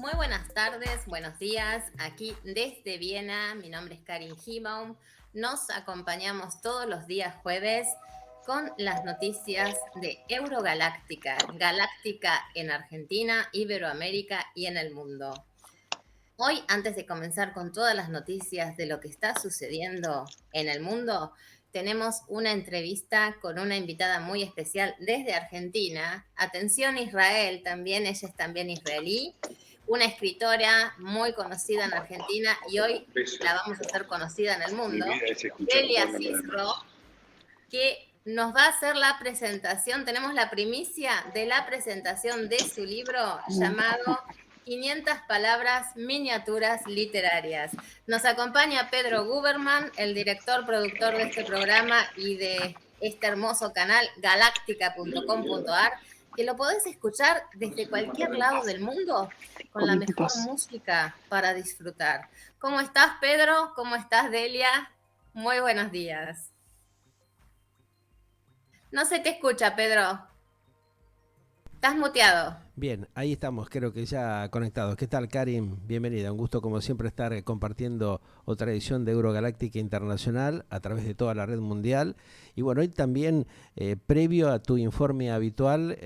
Muy buenas tardes, buenos días. Aquí desde Viena, mi nombre es Karin Hibaum. Nos acompañamos todos los días jueves con las noticias de Eurogaláctica, Galáctica en Argentina, Iberoamérica y en el mundo. Hoy, antes de comenzar con todas las noticias de lo que está sucediendo en el mundo, tenemos una entrevista con una invitada muy especial desde Argentina. Atención Israel, también ella es también israelí, una escritora muy conocida en Argentina y hoy Eso. la vamos a hacer conocida en el Mi mundo, vida es escuchar Delia todas las Cisro, mañanas. que nos va a hacer la presentación. Tenemos la primicia de la presentación de su libro llamado 500 palabras, miniaturas literarias. Nos acompaña Pedro Guberman, el director, productor de este programa y de este hermoso canal galáctica.com.ar, que lo podés escuchar desde cualquier lado del mundo con la mejor música para disfrutar. ¿Cómo estás, Pedro? ¿Cómo estás, Delia? Muy buenos días. No se te escucha, Pedro. Estás muteado. Bien, ahí estamos, creo que ya conectados. ¿Qué tal, Karim? Bienvenida, un gusto como siempre estar compartiendo otra edición de Eurogaláctica Internacional a través de toda la red mundial. Y bueno, hoy también, previo a tu informe habitual,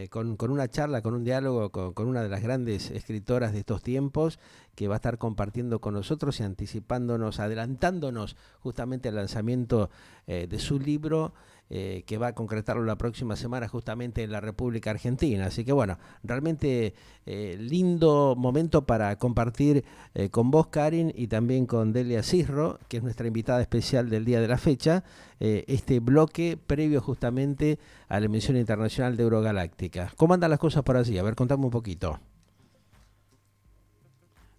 con una charla, con un diálogo con una de las grandes escritoras de estos tiempos, que va a estar compartiendo con nosotros y anticipándonos, adelantándonos justamente al lanzamiento de su libro, que va a concretarlo la próxima semana justamente en la República Argentina. Así que bueno, realmente lindo momento para compartir con vos, Karin, y también con Delia Cisro, que es nuestra invitada especial del día de la fecha, este bloque previo justamente a la emisión internacional de Eurogaláctica. ¿Cómo andan las cosas por allí? A ver, contame un poquito.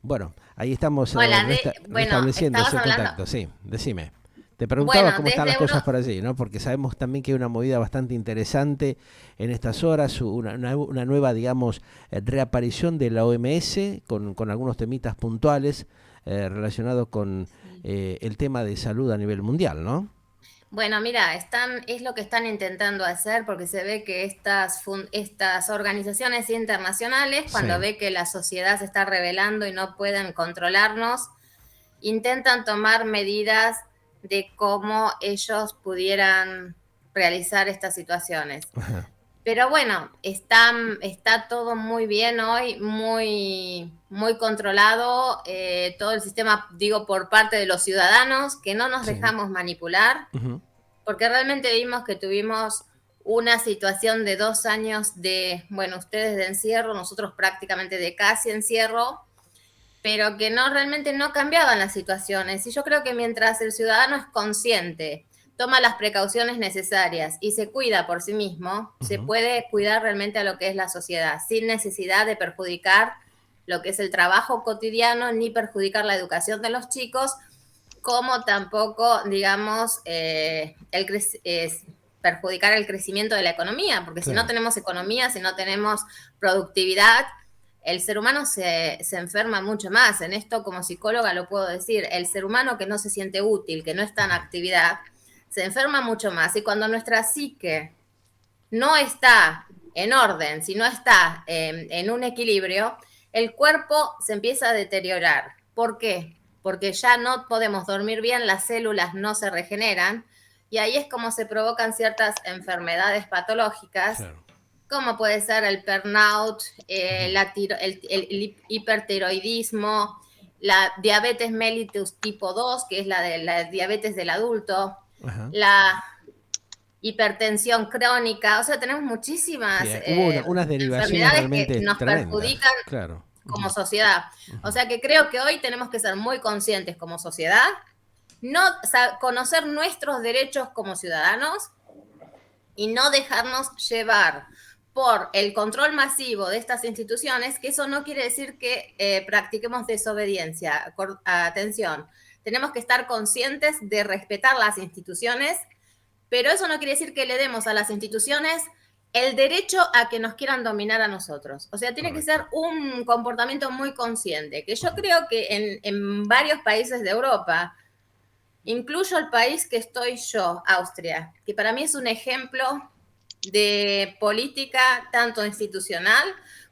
Bueno, ahí estamos Hola, bueno, restableciendo estabas ese hablando. contacto, sí, decime. Te preguntaba Bueno, cómo están desde las Euro. cosas por allí, ¿no? Porque sabemos también que hay una movida bastante interesante en estas horas, una nueva, digamos, reaparición de la OMS con algunos temitas puntuales relacionados con el tema de salud a nivel mundial, ¿no? Bueno, mira, es lo que están intentando hacer porque se ve que estas organizaciones internacionales, cuando Sí. ve que la sociedad se está rebelando y no pueden controlarnos, intentan tomar medidas de cómo ellos pudieran realizar estas situaciones. Pero bueno, está todo muy bien hoy, muy controlado, todo el sistema, digo, por parte de los ciudadanos, que no nos Sí. dejamos manipular, Uh-huh. porque realmente vimos que tuvimos una situación de 2 años de, bueno, ustedes de encierro, nosotros prácticamente de casi encierro, pero que no realmente no cambiaban las situaciones. Y yo creo que mientras el ciudadano es consciente, toma las precauciones necesarias y se cuida por sí mismo, se Uh-huh. puede cuidar realmente a lo que es la sociedad, sin necesidad de perjudicar lo que es el trabajo cotidiano, ni perjudicar la educación de los chicos, como tampoco, digamos, perjudicar el crecimiento de la economía, porque si no Claro. tenemos economía, si no tenemos productividad, el ser humano se enferma mucho más. En esto, como psicóloga, lo puedo decir, el ser humano que no se siente útil, que no está en actividad, se enferma mucho más. Y cuando nuestra psique no está en orden, si no está en un equilibrio, el cuerpo se empieza a deteriorar. ¿Por qué? Porque ya no podemos dormir bien, las células no se regeneran y ahí es como se provocan ciertas enfermedades patológicas, Claro. como puede ser el burnout, Uh-huh. el hipertiroidismo, la diabetes mellitus tipo 2, que es la de la diabetes del adulto, Ajá. la hipertensión crónica, o sea, tenemos Sí, muchísimas hubo unas derivaciones enfermedades que realmente nos tremendas, perjudican claro. como Uh-huh. sociedad. O Uh-huh. sea que creo que hoy tenemos que ser muy conscientes como sociedad, no conocer nuestros derechos como ciudadanos y no dejarnos llevar por el control masivo de estas instituciones, que eso no quiere decir que practiquemos desobediencia. Atención, tenemos que estar conscientes de respetar las instituciones, pero eso no quiere decir que le demos a las instituciones el derecho a que nos quieran dominar a nosotros. O sea, tiene que ser Correcto. un comportamiento muy consciente, que yo Uh-huh. creo que en varios países de Europa, incluyo el país que estoy yo, Austria, que para mí es un ejemplo de política tanto institucional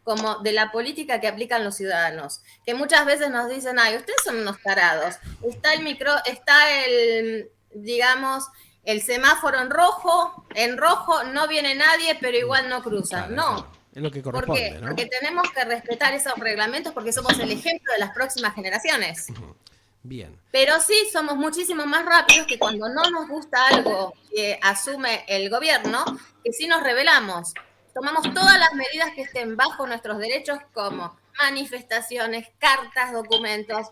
como de la política que aplican los ciudadanos, que muchas veces nos dicen, ay, ustedes son unos tarados, está el, digamos, el semáforo en rojo no viene nadie, pero igual no cruzan. Claro, No. es lo que ¿Por qué? corresponde, ¿no? Porque tenemos que respetar esos reglamentos porque somos el ejemplo de las próximas generaciones. Bien. Pero sí somos muchísimo más rápidos que cuando no nos gusta algo que asume el gobierno, que sí nos rebelamos. Tomamos todas las medidas que estén bajo nuestros derechos, como manifestaciones, cartas, documentos,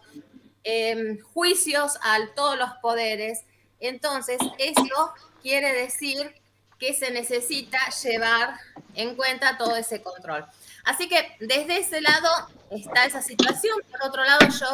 juicios a todos los poderes. Entonces, eso quiere decir que se necesita llevar en cuenta todo ese control. Así que desde ese lado está esa situación. Por otro lado, yo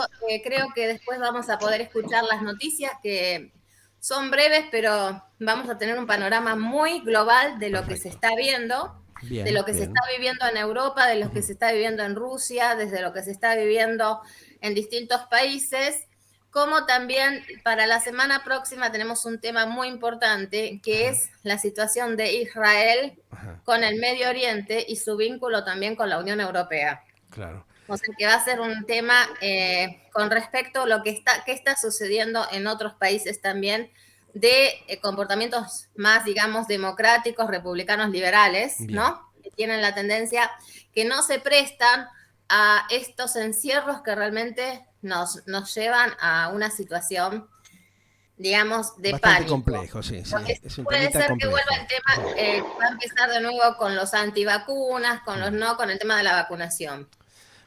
creo que después vamos a poder escuchar las noticias que son breves, pero vamos a tener un panorama muy global de lo que se está viendo, Bien, de lo que se está viviendo en Europa, de lo que se está viviendo en Rusia, desde lo que se está viviendo en distintos países, como también para la semana próxima tenemos un tema muy importante, que es la situación de Israel con el Medio Oriente y su vínculo también con la Unión Europea. Claro. O sea que va a ser un tema con respecto a lo que está sucediendo en otros países también de comportamientos más, digamos, democráticos, republicanos, liberales, Bien. ¿no? Que tienen la tendencia que no se prestan a estos encierros que realmente nos llevan a una situación, digamos, de Bastante pánico. complejo, sí. Porque Es un puede temita ser complejo. que vuelva el tema, va a empezar de nuevo con los antivacunas, con los no, con el tema de la vacunación.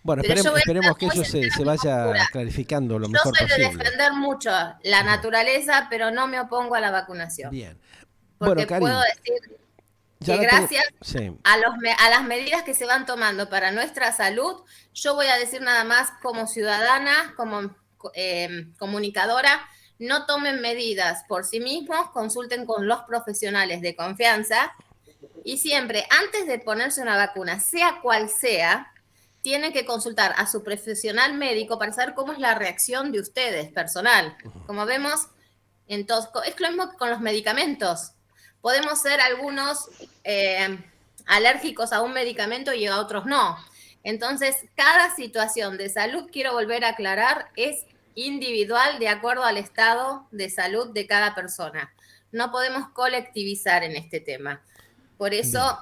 Bueno, Pero yo voy a esperemos estar que muy eso sincera se en mi postura. vaya clarificando lo Yo mejor soy de posible. defender mucho la naturaleza, pero no me opongo a la vacunación. Bien. Bueno, Porque puedo Karin, decir ya que la tenemos. gracias Sí. a las medidas que se van tomando para nuestra salud, yo voy a decir nada más como ciudadana, como comunicadora, no tomen medidas por sí mismos, consulten con los profesionales de confianza y siempre, antes de ponerse una vacuna, sea cual sea, tienen que consultar a su profesional médico para saber cómo es la reacción de ustedes, personal. Como vemos, entonces, es lo mismo que con los medicamentos. Podemos ser algunos alérgicos a un medicamento y a otros no. Entonces, cada situación de salud, quiero volver a aclarar, es individual de acuerdo al estado de salud de cada persona. No podemos colectivizar en este tema. Por eso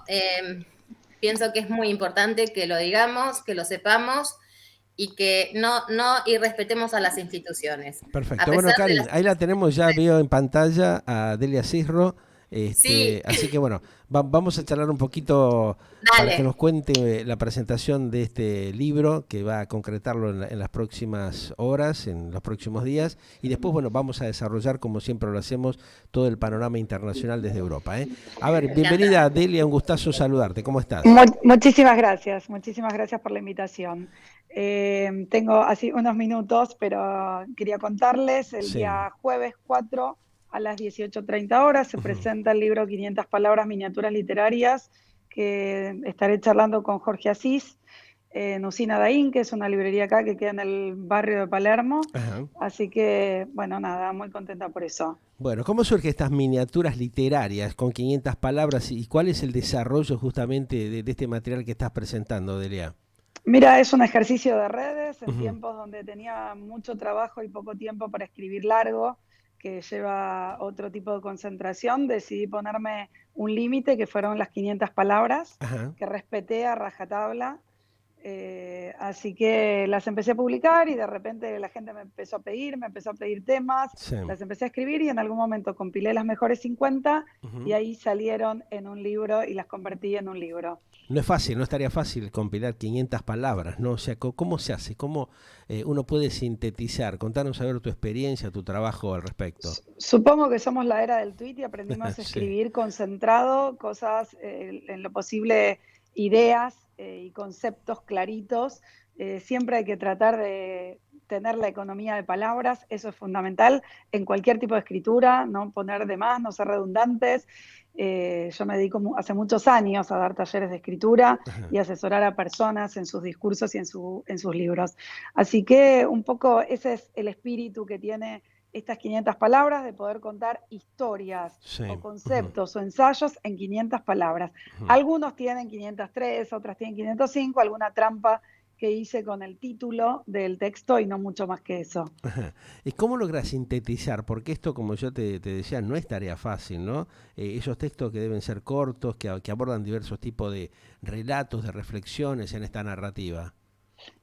pienso que es muy importante que lo digamos, que lo sepamos y que no y respetemos a las instituciones. Perfecto. Bueno, Karin, ahí la tenemos, ya veo en pantalla a Delia Cisro. Sí. Así que bueno, vamos a charlar un poquito. Dale. Para que nos cuente la presentación de este libro, que va a concretarlo en las próximas horas, en los próximos días, y después, bueno, vamos a desarrollar, como siempre lo hacemos, todo el panorama internacional desde Europa. A ver, bienvenida Delia, un gustazo saludarte, ¿cómo estás? Muchísimas gracias por la invitación. Tengo así unos minutos, pero quería contarles, el día jueves 4 a las 18:30 horas se presenta el libro 500 palabras, miniaturas literarias, que estaré charlando con Jorge Asís, en Usina Daín, que es una librería acá que queda en el barrio de Palermo. Así que, bueno, nada, muy contenta por eso. Bueno, ¿cómo surgen estas miniaturas literarias con 500 palabras y cuál es el desarrollo justamente de este material que estás presentando, Delia? Mira, es un ejercicio de redes en tiempos donde tenía mucho trabajo y poco tiempo para escribir largo, que lleva otro tipo de concentración. Decidí ponerme un límite que fueron las 500 palabras, que respeté a rajatabla. Así que las empecé a publicar y de repente la gente me empezó a pedir temas, las empecé a escribir y en algún momento compilé las mejores 50 y ahí salieron en un libro y las convertí en un libro. No es fácil, no estaría fácil compilar 500 palabras, ¿no? O sea, ¿cómo se hace? ¿Cómo uno puede sintetizar? Contanos a ver tu experiencia, tu trabajo al respecto. Supongo que somos la era del tweet y aprendimos a escribir concentrado, cosas en lo posible, ideas y conceptos claritos. Siempre hay que tratar de tener la economía de palabras, eso es fundamental en cualquier tipo de escritura, no poner de más, no ser redundantes. Yo me dedico hace muchos años a dar talleres de escritura y asesorar a personas en sus discursos y en sus libros. Así que un poco ese es el espíritu que tiene estas 500 palabras, de poder contar historias Sí. o conceptos o ensayos en 500 palabras. Ujú. Algunos tienen 503, otras tienen 505, alguna trampa que hice con el título del texto y no mucho más que eso. Ajá. ¿Y cómo logras sintetizar? Porque esto, como yo te decía, no es tarea fácil, ¿no? Esos textos que deben ser cortos, que abordan diversos tipos de relatos, de reflexiones en esta narrativa.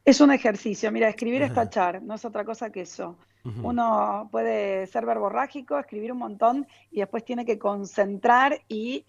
Es un ejercicio, mira, escribir es Ajá. tachar, no es otra cosa que eso. Ujú. Uno puede ser verborrágico, escribir un montón y después tiene que concentrar y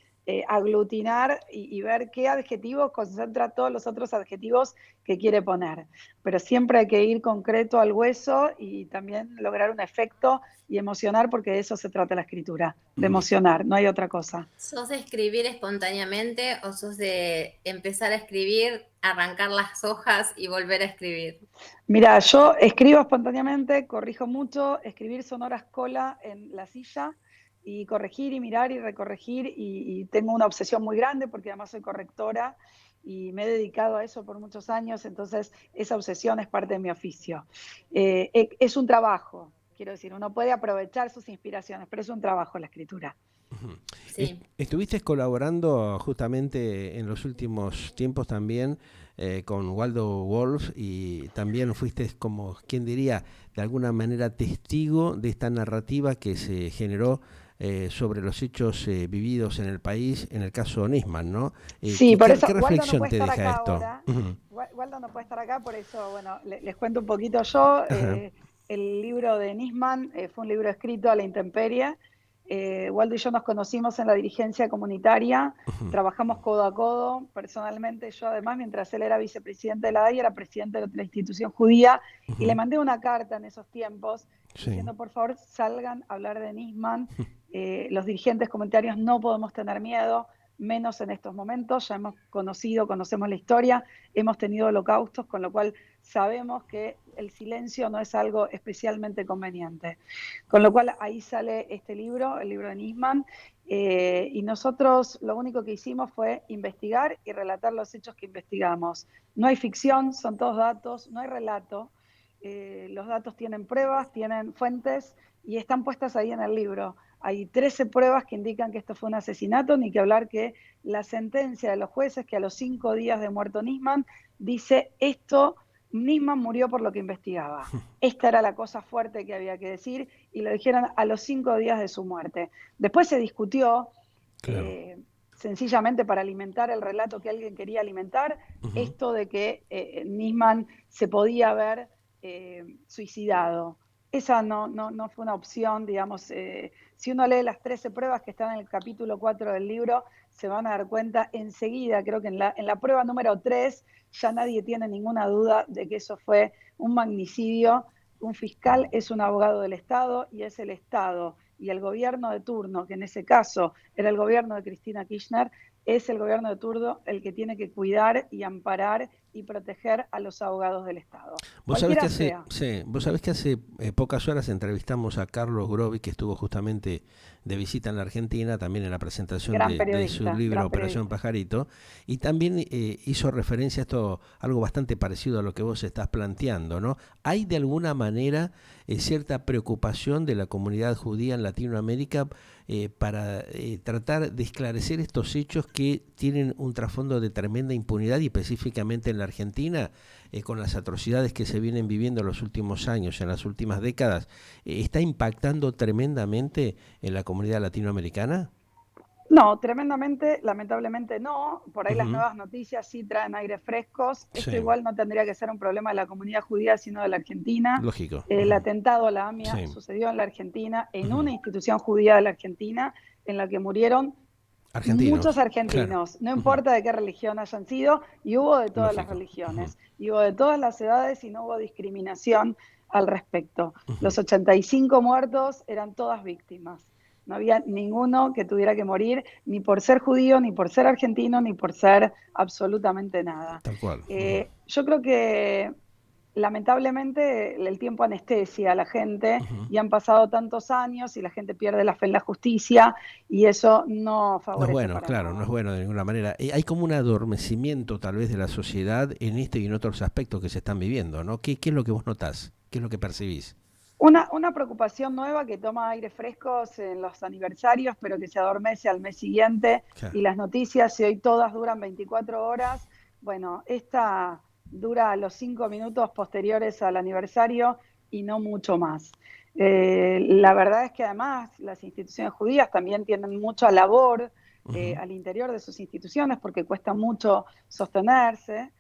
aglutinar y ver qué adjetivos concentra todos los otros adjetivos que quiere poner. Pero siempre hay que ir concreto al hueso y también lograr un efecto y emocionar, porque de eso se trata la escritura, de Ujú. emocionar, no hay otra cosa. ¿Sos de escribir espontáneamente o sos de empezar a escribir, arrancar las hojas y volver a escribir? Mira, yo escribo espontáneamente, corrijo mucho, escribir son horas cola en la silla y corregir y mirar y recorregir y tengo una obsesión muy grande porque además soy correctora y me he dedicado a eso por muchos años, entonces esa obsesión es parte de mi oficio. Es un trabajo, quiero decir, uno puede aprovechar sus inspiraciones, pero es un trabajo la escritura. Ujú. Sí. Estuviste colaborando justamente en los últimos tiempos también con Waldo Wolf y también fuiste como, quien diría, de alguna manera testigo de esta narrativa que se generó sobre los hechos vividos en el país, en el caso Nisman, ¿no? Sí, por eso ¿Qué Waldo no reflexión puede te estar deja acá esto? ahora. Ujú. Waldo no puede estar acá, por eso, bueno, les cuento un poquito yo. Ajá. El libro de Nisman fue un libro escrito a la intemperie. Waldo y yo nos conocimos en la dirigencia comunitaria, Ujú. trabajamos codo a codo. Personalmente, yo además, mientras él era vicepresidente de la DAI, era presidente de la institución judía, y le Ujú. mandé una carta en esos tiempos Sí. diciendo, por favor, salgan a hablar de Nisman. Los dirigentes comunitarios no podemos tener miedo, menos en estos momentos. Ya conocemos la historia, hemos tenido holocaustos, con lo cual sabemos que el silencio no es algo especialmente conveniente. Con lo cual ahí sale este libro, el libro de Nisman, y nosotros lo único que hicimos fue investigar y relatar los hechos que investigamos. No hay ficción, son todos datos, no hay relato. Los datos tienen pruebas, tienen fuentes y están puestas ahí en el libro. Hay 13 pruebas que indican que esto fue un asesinato, ni que hablar que la sentencia de los jueces, que a los 5 días de muerto Nisman, dice esto, Nisman murió por lo que investigaba. Esta era la cosa fuerte que había que decir y lo dijeron a los 5 días de su muerte. Después se discutió, Claro. sencillamente para alimentar el relato que alguien quería alimentar, Ujú. esto de que Nisman se podía haber suicidado. Esa no fue una opción, digamos. Si uno lee las 13 pruebas que están en el capítulo 4 del libro, se van a dar cuenta enseguida, creo que en la prueba número 3 ya nadie tiene ninguna duda de que eso fue un magnicidio. Un fiscal es un abogado del Estado y es el Estado y el gobierno de turno, que en ese caso era el gobierno de Cristina Kirchner, es el gobierno de turno el que tiene que cuidar y amparar y proteger a los abogados del Estado, cualquiera sea. Sí, vos sabés que hace pocas horas entrevistamos a Carlos Grovi, que estuvo justamente de visita en la Argentina, también en la presentación de su libro Gran Operación periodista. Pajarito, y también hizo referencia a esto, algo bastante parecido a lo que vos estás planteando, ¿no? ¿Hay de alguna manera cierta preocupación de la comunidad judía en Latinoamérica para tratar de esclarecer estos hechos que tienen un trasfondo de tremenda impunidad y específicamente en la Argentina, con las atrocidades que se vienen viviendo en los últimos años, en las últimas décadas, está impactando tremendamente en la comunidad latinoamericana? No, tremendamente, lamentablemente no. Por ahí las Ujú. nuevas noticias sí traen aires frescos. Esto Sí, igual no tendría que ser un problema de la comunidad judía, sino de la Argentina. lógico. El Ujú. atentado a la AMIA Sí. sucedió en la Argentina, en Ujú. una institución judía de la Argentina, en la que murieron muchos Argentinos, claro. argentinos, no Ujú. importa de qué religión hayan sido, y hubo de todas las Lógico. Ujú. religiones, y hubo de todas las edades y no hubo discriminación al respecto. Ujú. Los 85 muertos eran todas víctimas. No había ninguno que tuviera que morir ni por ser judío, ni por ser argentino, ni por ser absolutamente nada. Tal cual. Ujú. Yo creo que lamentablemente el tiempo anestesia a la gente Ujú. y han pasado tantos años y la gente pierde la fe en la justicia y eso no No es favorece bueno, para claro, no nada. es bueno de ninguna manera. Hay como un adormecimiento tal vez de la sociedad en este y en otros aspectos que se están viviendo, ¿no? ¿Qué es lo que vos notás? ¿Qué es lo que percibís? Una preocupación nueva que toma aire frescos en los aniversarios, pero que se adormece al mes siguiente. Claro. Y las noticias, si hoy todas duran 24 horas, bueno, esta dura los 5 minutos posteriores al aniversario y no mucho más. La verdad es que además las instituciones judías también tienen mucha labor al interior de sus instituciones porque cuesta mucho sostenerse.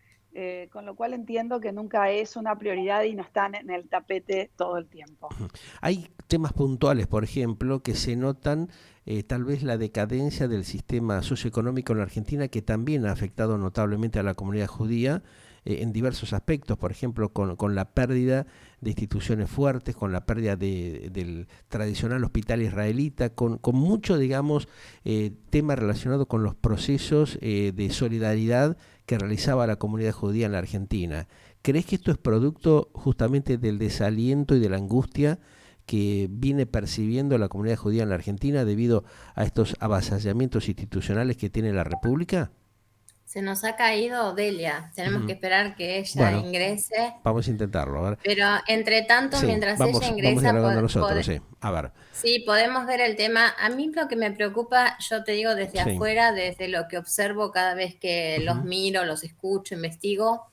Con lo cual entiendo que nunca es una prioridad y no están en el tapete todo el tiempo. Hay temas puntuales, por ejemplo, que se notan tal vez la decadencia del sistema socioeconómico en la Argentina, que también ha afectado notablemente a la comunidad judía en diversos aspectos, por ejemplo, con la pérdida de instituciones fuertes, con la pérdida del tradicional hospital israelita, con mucho, digamos, tema relacionado con los procesos de solidaridad que realizaba la comunidad judía en la Argentina. ¿Crees que esto es producto justamente del desaliento y de la angustia que viene percibiendo la comunidad judía en la Argentina debido a estos avasallamientos institucionales que tiene la República? Se nos ha caído Delia, tenemos que esperar que ella ingrese. Vamos a intentarlo, a ver. Pero entre tanto, Sí, mientras vamos ella ingresa, dialogando nosotros, sí. A ver. Sí, podemos ver el tema. A mí lo que me preocupa, yo te digo desde afuera, desde lo que observo cada vez que los miro, los escucho, investigo,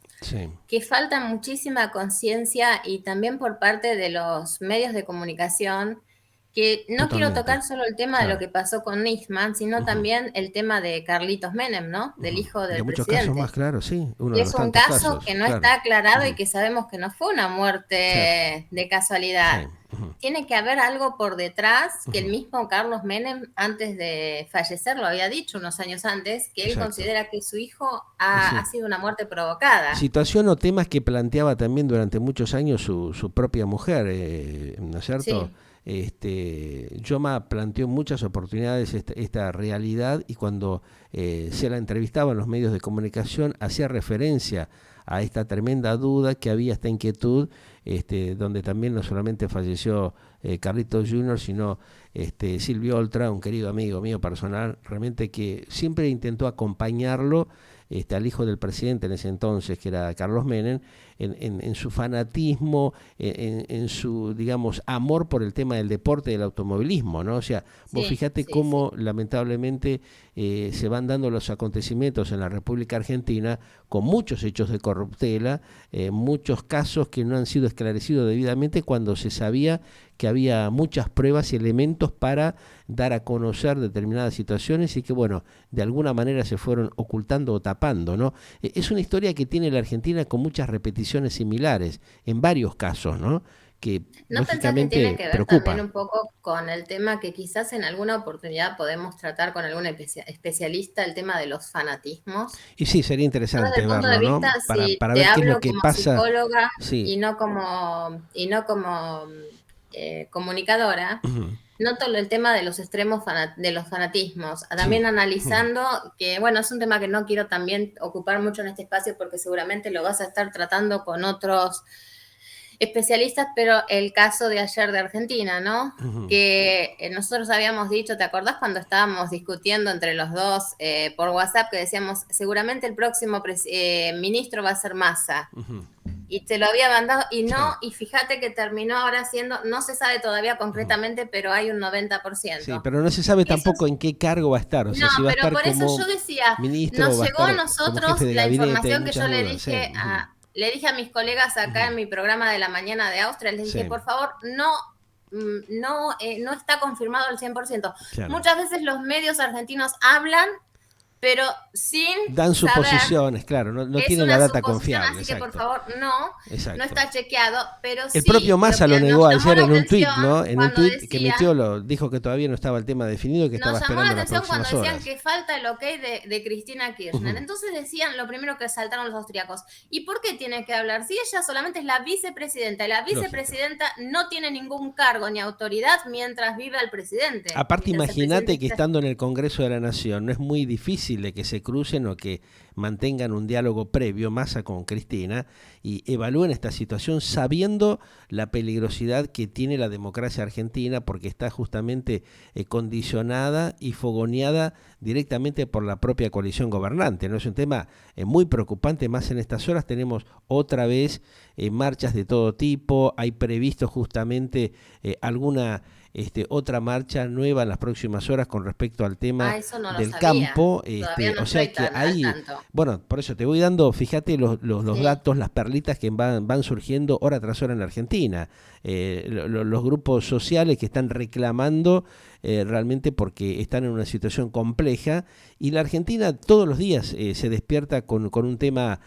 que falta muchísima conciencia y también por parte de los medios de comunicación, que no quiero tocar solo el tema de lo que pasó con Nisman, sino también el tema de Carlitos Menem, ¿no? Del hijo del de muchos presidente. Casos más, claro, sí. Y es un caso que no está aclarado y que sabemos que no fue una muerte de casualidad. Tiene que haber algo por detrás, que el mismo Carlos Menem, antes de fallecer, lo había dicho unos años antes, que él considera que su hijo ha sido una muerte provocada. Situación o temas que planteaba también durante muchos años su propia mujer, ¿no es cierto? Yoma planteó muchas oportunidades esta realidad y cuando se la entrevistaba en los medios de comunicación hacía referencia a esta tremenda duda que había, esta inquietud, donde también no solamente falleció Carlitos Jr., sino Silvio Oltra, un querido amigo mío personal, realmente que siempre intentó acompañarlo al hijo del presidente en ese entonces, que era Carlos Menem, en su fanatismo, en su, digamos, amor por el tema del deporte y del automovilismo, ¿no? O sea, vos fíjate cómo lamentablemente se van dando los acontecimientos en la República Argentina con muchos hechos de corruptela, muchos casos que no han sido esclarecidos debidamente cuando se sabía que había muchas pruebas y elementos para dar a conocer determinadas situaciones y que, bueno, de alguna manera se fueron ocultando o tapando, ¿no? Es una historia que tiene la Argentina con muchas repeticiones similares, en varios casos, ¿no? Que ¿No lógicamente pensás que tiene que ver preocupa. también un poco con el tema que quizás en alguna oportunidad podemos tratar con algún especialista, el tema de los fanatismos? Y sí, sería interesante verlo, ¿no? Para ver qué es lo que pasa. Psicóloga y no como comunicadora, noto el tema de los extremos de los fanatismos, también analizando que, bueno, es un tema que no quiero también ocupar mucho en este espacio porque seguramente lo vas a estar tratando con otros especialistas, pero el caso de ayer de Argentina, ¿no? Que nosotros habíamos dicho, ¿te acordás cuando estábamos discutiendo entre los dos por WhatsApp que decíamos, seguramente el próximo ministro va a ser Massa? Y te lo había mandado y no, y fíjate que terminó ahora siendo, no se sabe todavía concretamente, pero hay un 90%. Sí, pero no se sabe tampoco en qué cargo va a estar, o sea, si va a estar por como eso yo decía, ministro, nos va a llegó a estar nosotros como jefe de la gabinete, información que yo le dudas, dije le dije a mis colegas acá en mi programa de la mañana de Austria, les dije, por favor, no está confirmado al 100%. Muchas veces los medios argentinos hablan, pero sin dan suposiciones, claro, no tienen la data confiable. Así que por favor, no está chequeado, pero el propio Massa lo negó ayer en un tuit, ¿no? En un tuit que emitió, dijo que todavía no estaba el tema definido, que estaba esperando las próximas horas. Nos llamó la atención cuando decían que falta el ok de Cristina Kirchner. Entonces decían, lo primero que saltaron los austríacos, ¿y por qué tiene que hablar? Si ella solamente es la vicepresidenta, y la vicepresidenta no tiene ningún cargo ni autoridad mientras vive el presidente. Aparte, imagínate que estando en el Congreso de la Nación, no es muy difícil difícil de que se crucen o que mantengan un diálogo previo, Massa con Cristina, y evalúen esta situación sabiendo la peligrosidad que tiene la democracia argentina, porque está justamente condicionada y fogoneada directamente por la propia coalición gobernante, ¿no? Es un tema muy preocupante, más en estas horas tenemos otra vez marchas de todo tipo, hay previsto justamente alguna otra marcha nueva en las próximas horas con respecto al tema Eso no lo del sabía. campo, Todavía no o sea estoy que tan al hay, tanto. bueno, por eso te voy dando, fíjate los Sí. datos, las perlitas que van surgiendo hora tras hora en la Argentina, los grupos sociales que están reclamando realmente porque están en una situación compleja, y la Argentina todos los días se despierta con un tema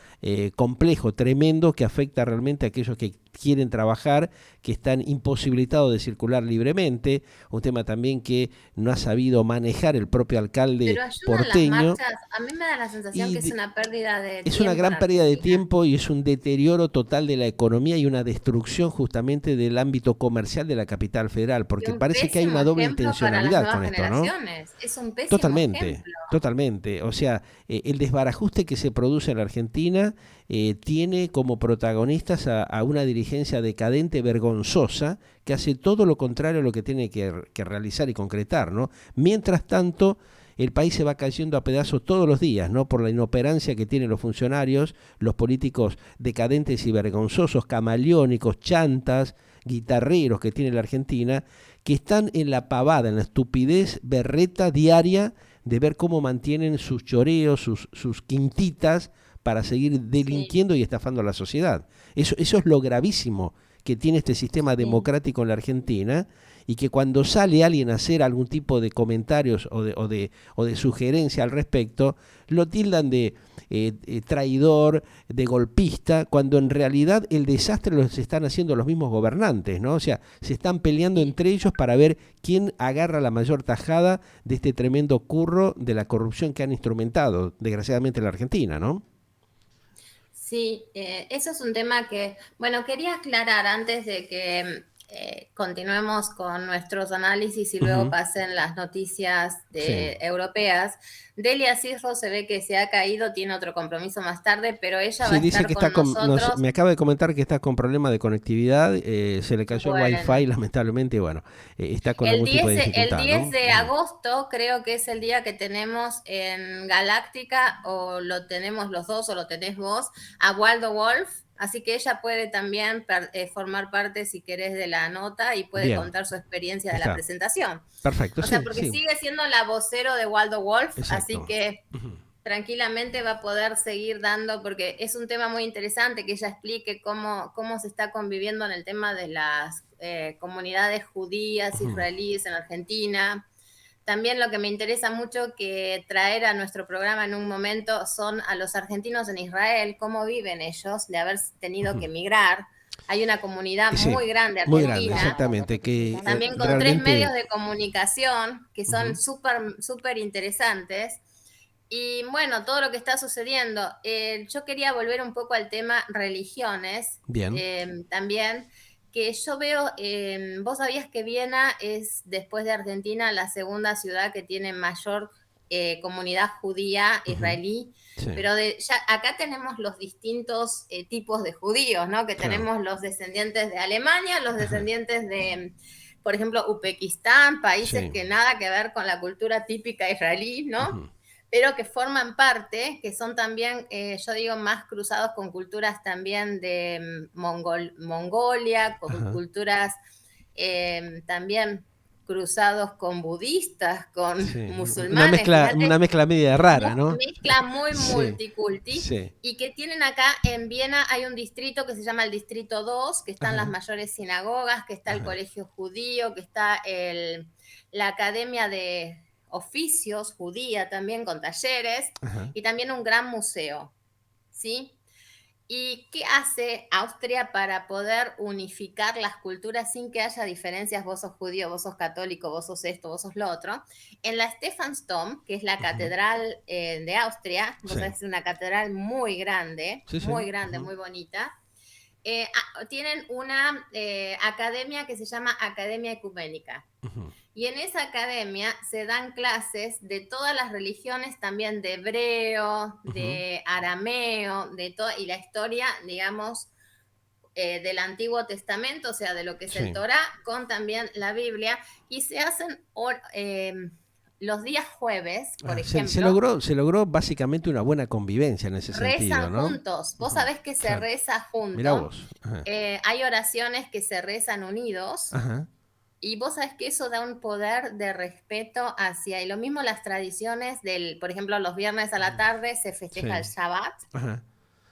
complejo, tremendo, que afecta realmente a aquellos que quieren trabajar, que están imposibilitados de circular libremente, un tema también que no ha sabido manejar el propio alcalde Pero ayudan las porteño, marchas. A mí me da la sensación y que es una pérdida de es una tiempo en gran pérdida de Argentina. tiempo y es un deterioro total de la economía y una destrucción justamente del ámbito comercial de la capital federal, Y porque un parece que hay pésimo una doble ejemplo para las intencionalidad con nuevas esto, ¿no? generaciones. Es un pésimo Totalmente, ejemplo. totalmente. O sea, el desbarajuste que se produce en la Argentina tiene como protagonistas a una dirigencia decadente, vergonzosa, que hace todo lo contrario a lo que tiene que realizar y concretar, ¿no? Mientras tanto, el país se va cayendo a pedazos todos los días, ¿no? Por la inoperancia que tienen los funcionarios, los políticos decadentes y vergonzosos, camaleónicos, chantas, guitarreros que tiene la Argentina, que están en la pavada, en la estupidez berreta diaria de ver cómo mantienen sus choreos, sus quintitas para seguir Sí, delinquiendo y estafando a la sociedad. Eso es lo gravísimo que tiene este sistema sí. democrático en la Argentina, y que cuando sale alguien a hacer algún tipo de comentarios o de sugerencia al respecto, lo tildan de traidor, de golpista, cuando en realidad el desastre lo están haciendo los mismos gobernantes, ¿no? O sea, se están peleando Sí. entre ellos para ver quién agarra la mayor tajada de este tremendo curro de la corrupción que han instrumentado, desgraciadamente, en la Argentina, ¿no? Sí, eso es un tema que, bueno, quería aclarar antes de que continuemos con nuestros análisis y luego Ujú. pasen las noticias Sí. europeas. Delia Cisro se ve que se ha caído, tiene otro compromiso más tarde, pero ella va Sí, a dice estar que está con nosotros. me acaba de comentar que está con problemas de conectividad, se le cayó el wifi, Bueno, lamentablemente, y bueno, está con el algún tipo 10, de el dificultad, 10 ¿no? de Ujú. agosto creo que es el día que tenemos en Galáctica, o lo tenemos los dos o lo tenés vos, a Waldo Wolf, así que ella puede también formar parte, si querés, de la nota y puede Bien, contar su experiencia de la está. presentación. Perfecto, O sea, sí, porque sí, sigue siendo la vocero de Waldo Wolf, así exacto. que Ujú. tranquilamente va a poder seguir dando, porque es un tema muy interesante que ella explique cómo se está conviviendo en el tema de las comunidades judías, Ujú. israelíes en Argentina. También lo que me interesa mucho que traer a nuestro programa en un momento son a los argentinos en Israel, cómo viven ellos de haber tenido que Ujú. emigrar. Hay una comunidad Sí, muy grande muy grande, argentina, exactamente, que también con tres medios realmente... de comunicación que son Ujú. súper interesantes. Y bueno, todo lo que está sucediendo. Yo quería volver un poco al tema religiones Bien, también, que yo veo, vos sabías que Viena es, después de Argentina, la segunda ciudad que tiene mayor comunidad judía ujú, israelí, sí, pero ya acá tenemos los distintos tipos de judíos, ¿no? Que claro, tenemos los descendientes de Alemania, los ajá, descendientes de, por ejemplo, Uzbekistán, países sí, que nada que ver con la cultura típica israelí, ¿no? ujú, Pero que forman parte, que son también, yo digo, más cruzados con culturas también de Mongolia, con ajá, culturas también cruzados con budistas, con sí, musulmanes, una fíjate, mezcla media rara, ¿no? mezcla muy Sí, multiculti, sí, y que tienen acá en Viena, hay un distrito que se llama el Distrito 2, que están las ajá, mayores sinagogas, que está el ajá, colegio judío, que está la academia de oficios judía también con talleres, ajá. y también un gran museo, ¿sí? ¿Y qué hace Austria para poder unificar las culturas sin que haya diferencias? Vos sos judío, vos sos católico, vos sos esto, vos sos lo otro. En la Stephansdom, que es la Ujú. catedral de Austria, vos Sí, sabés, es una catedral sí, sí. muy Ujú. bonita. Tienen una academia que se llama Academia Ecuménica. Ujú. Y en esa academia se dan clases de todas las religiones, también de hebreo, de arameo, de todo, y la historia, digamos, del Antiguo Testamento, o sea, de lo que es el Torá, con también la Biblia, y se hacen los días jueves, por ejemplo. Se logró básicamente una buena convivencia en ese sentido, Rezan ¿no? juntos. Vos sabés que se reza Mirá junto. vos. Hay oraciones que se rezan unidos. Ajá. Y vos sabés que eso da un poder de respeto hacia, y lo mismo las tradiciones por ejemplo, los viernes a la tarde se festeja el Shabbat, Ajá.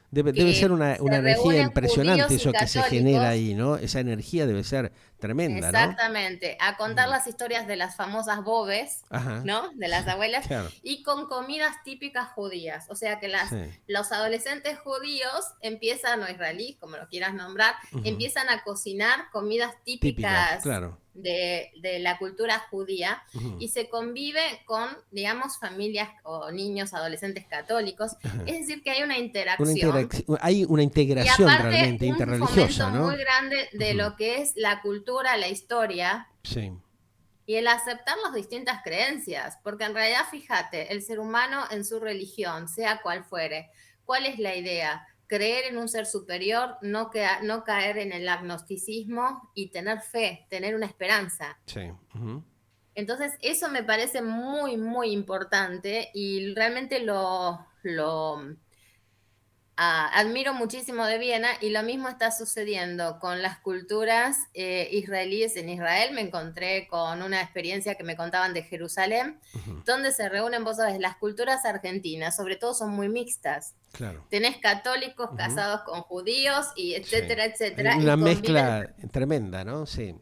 Debe ser que una se energía reúnen impresionante judíos y eso que se genera católicos. ahí, ¿no? Esa energía debe ser tremenda, ¿no? Exactamente, a contar las historias de las famosas bobes, Ajá. ¿no? De las abuelas, Claro. y con comidas típicas judías. O sea que Sí. los adolescentes judíos empiezan, o israelíes, como lo quieras nombrar, empiezan a cocinar comidas típicas claro. de la cultura judía, y se convive con, digamos, familias o niños, adolescentes católicos. Es decir, que hay una interacción. Hay una Y integración aparte, realmente un interreligiosa, fomento ¿no? muy grande de lo que es la cultura, la historia Sí. y el aceptar las distintas creencias. Porque en realidad, fíjate, el ser humano en su religión, sea cual fuere, ¿cuál es la idea? Creer en un ser superior, no caer en el agnosticismo y tener fe, tener una esperanza. Sí. Entonces, eso me parece muy, muy importante, y realmente admiro muchísimo de Viena, y lo mismo está sucediendo con las culturas israelíes en Israel. Me encontré con una experiencia que me contaban de Jerusalén, donde se reúnen, vos sabés, las culturas argentinas, sobre todo son muy mixtas. Claro. Tenés católicos casados con judíos, y etcétera, etcétera. Hay Y una conviven. mezcla tremenda, ¿no? Sí.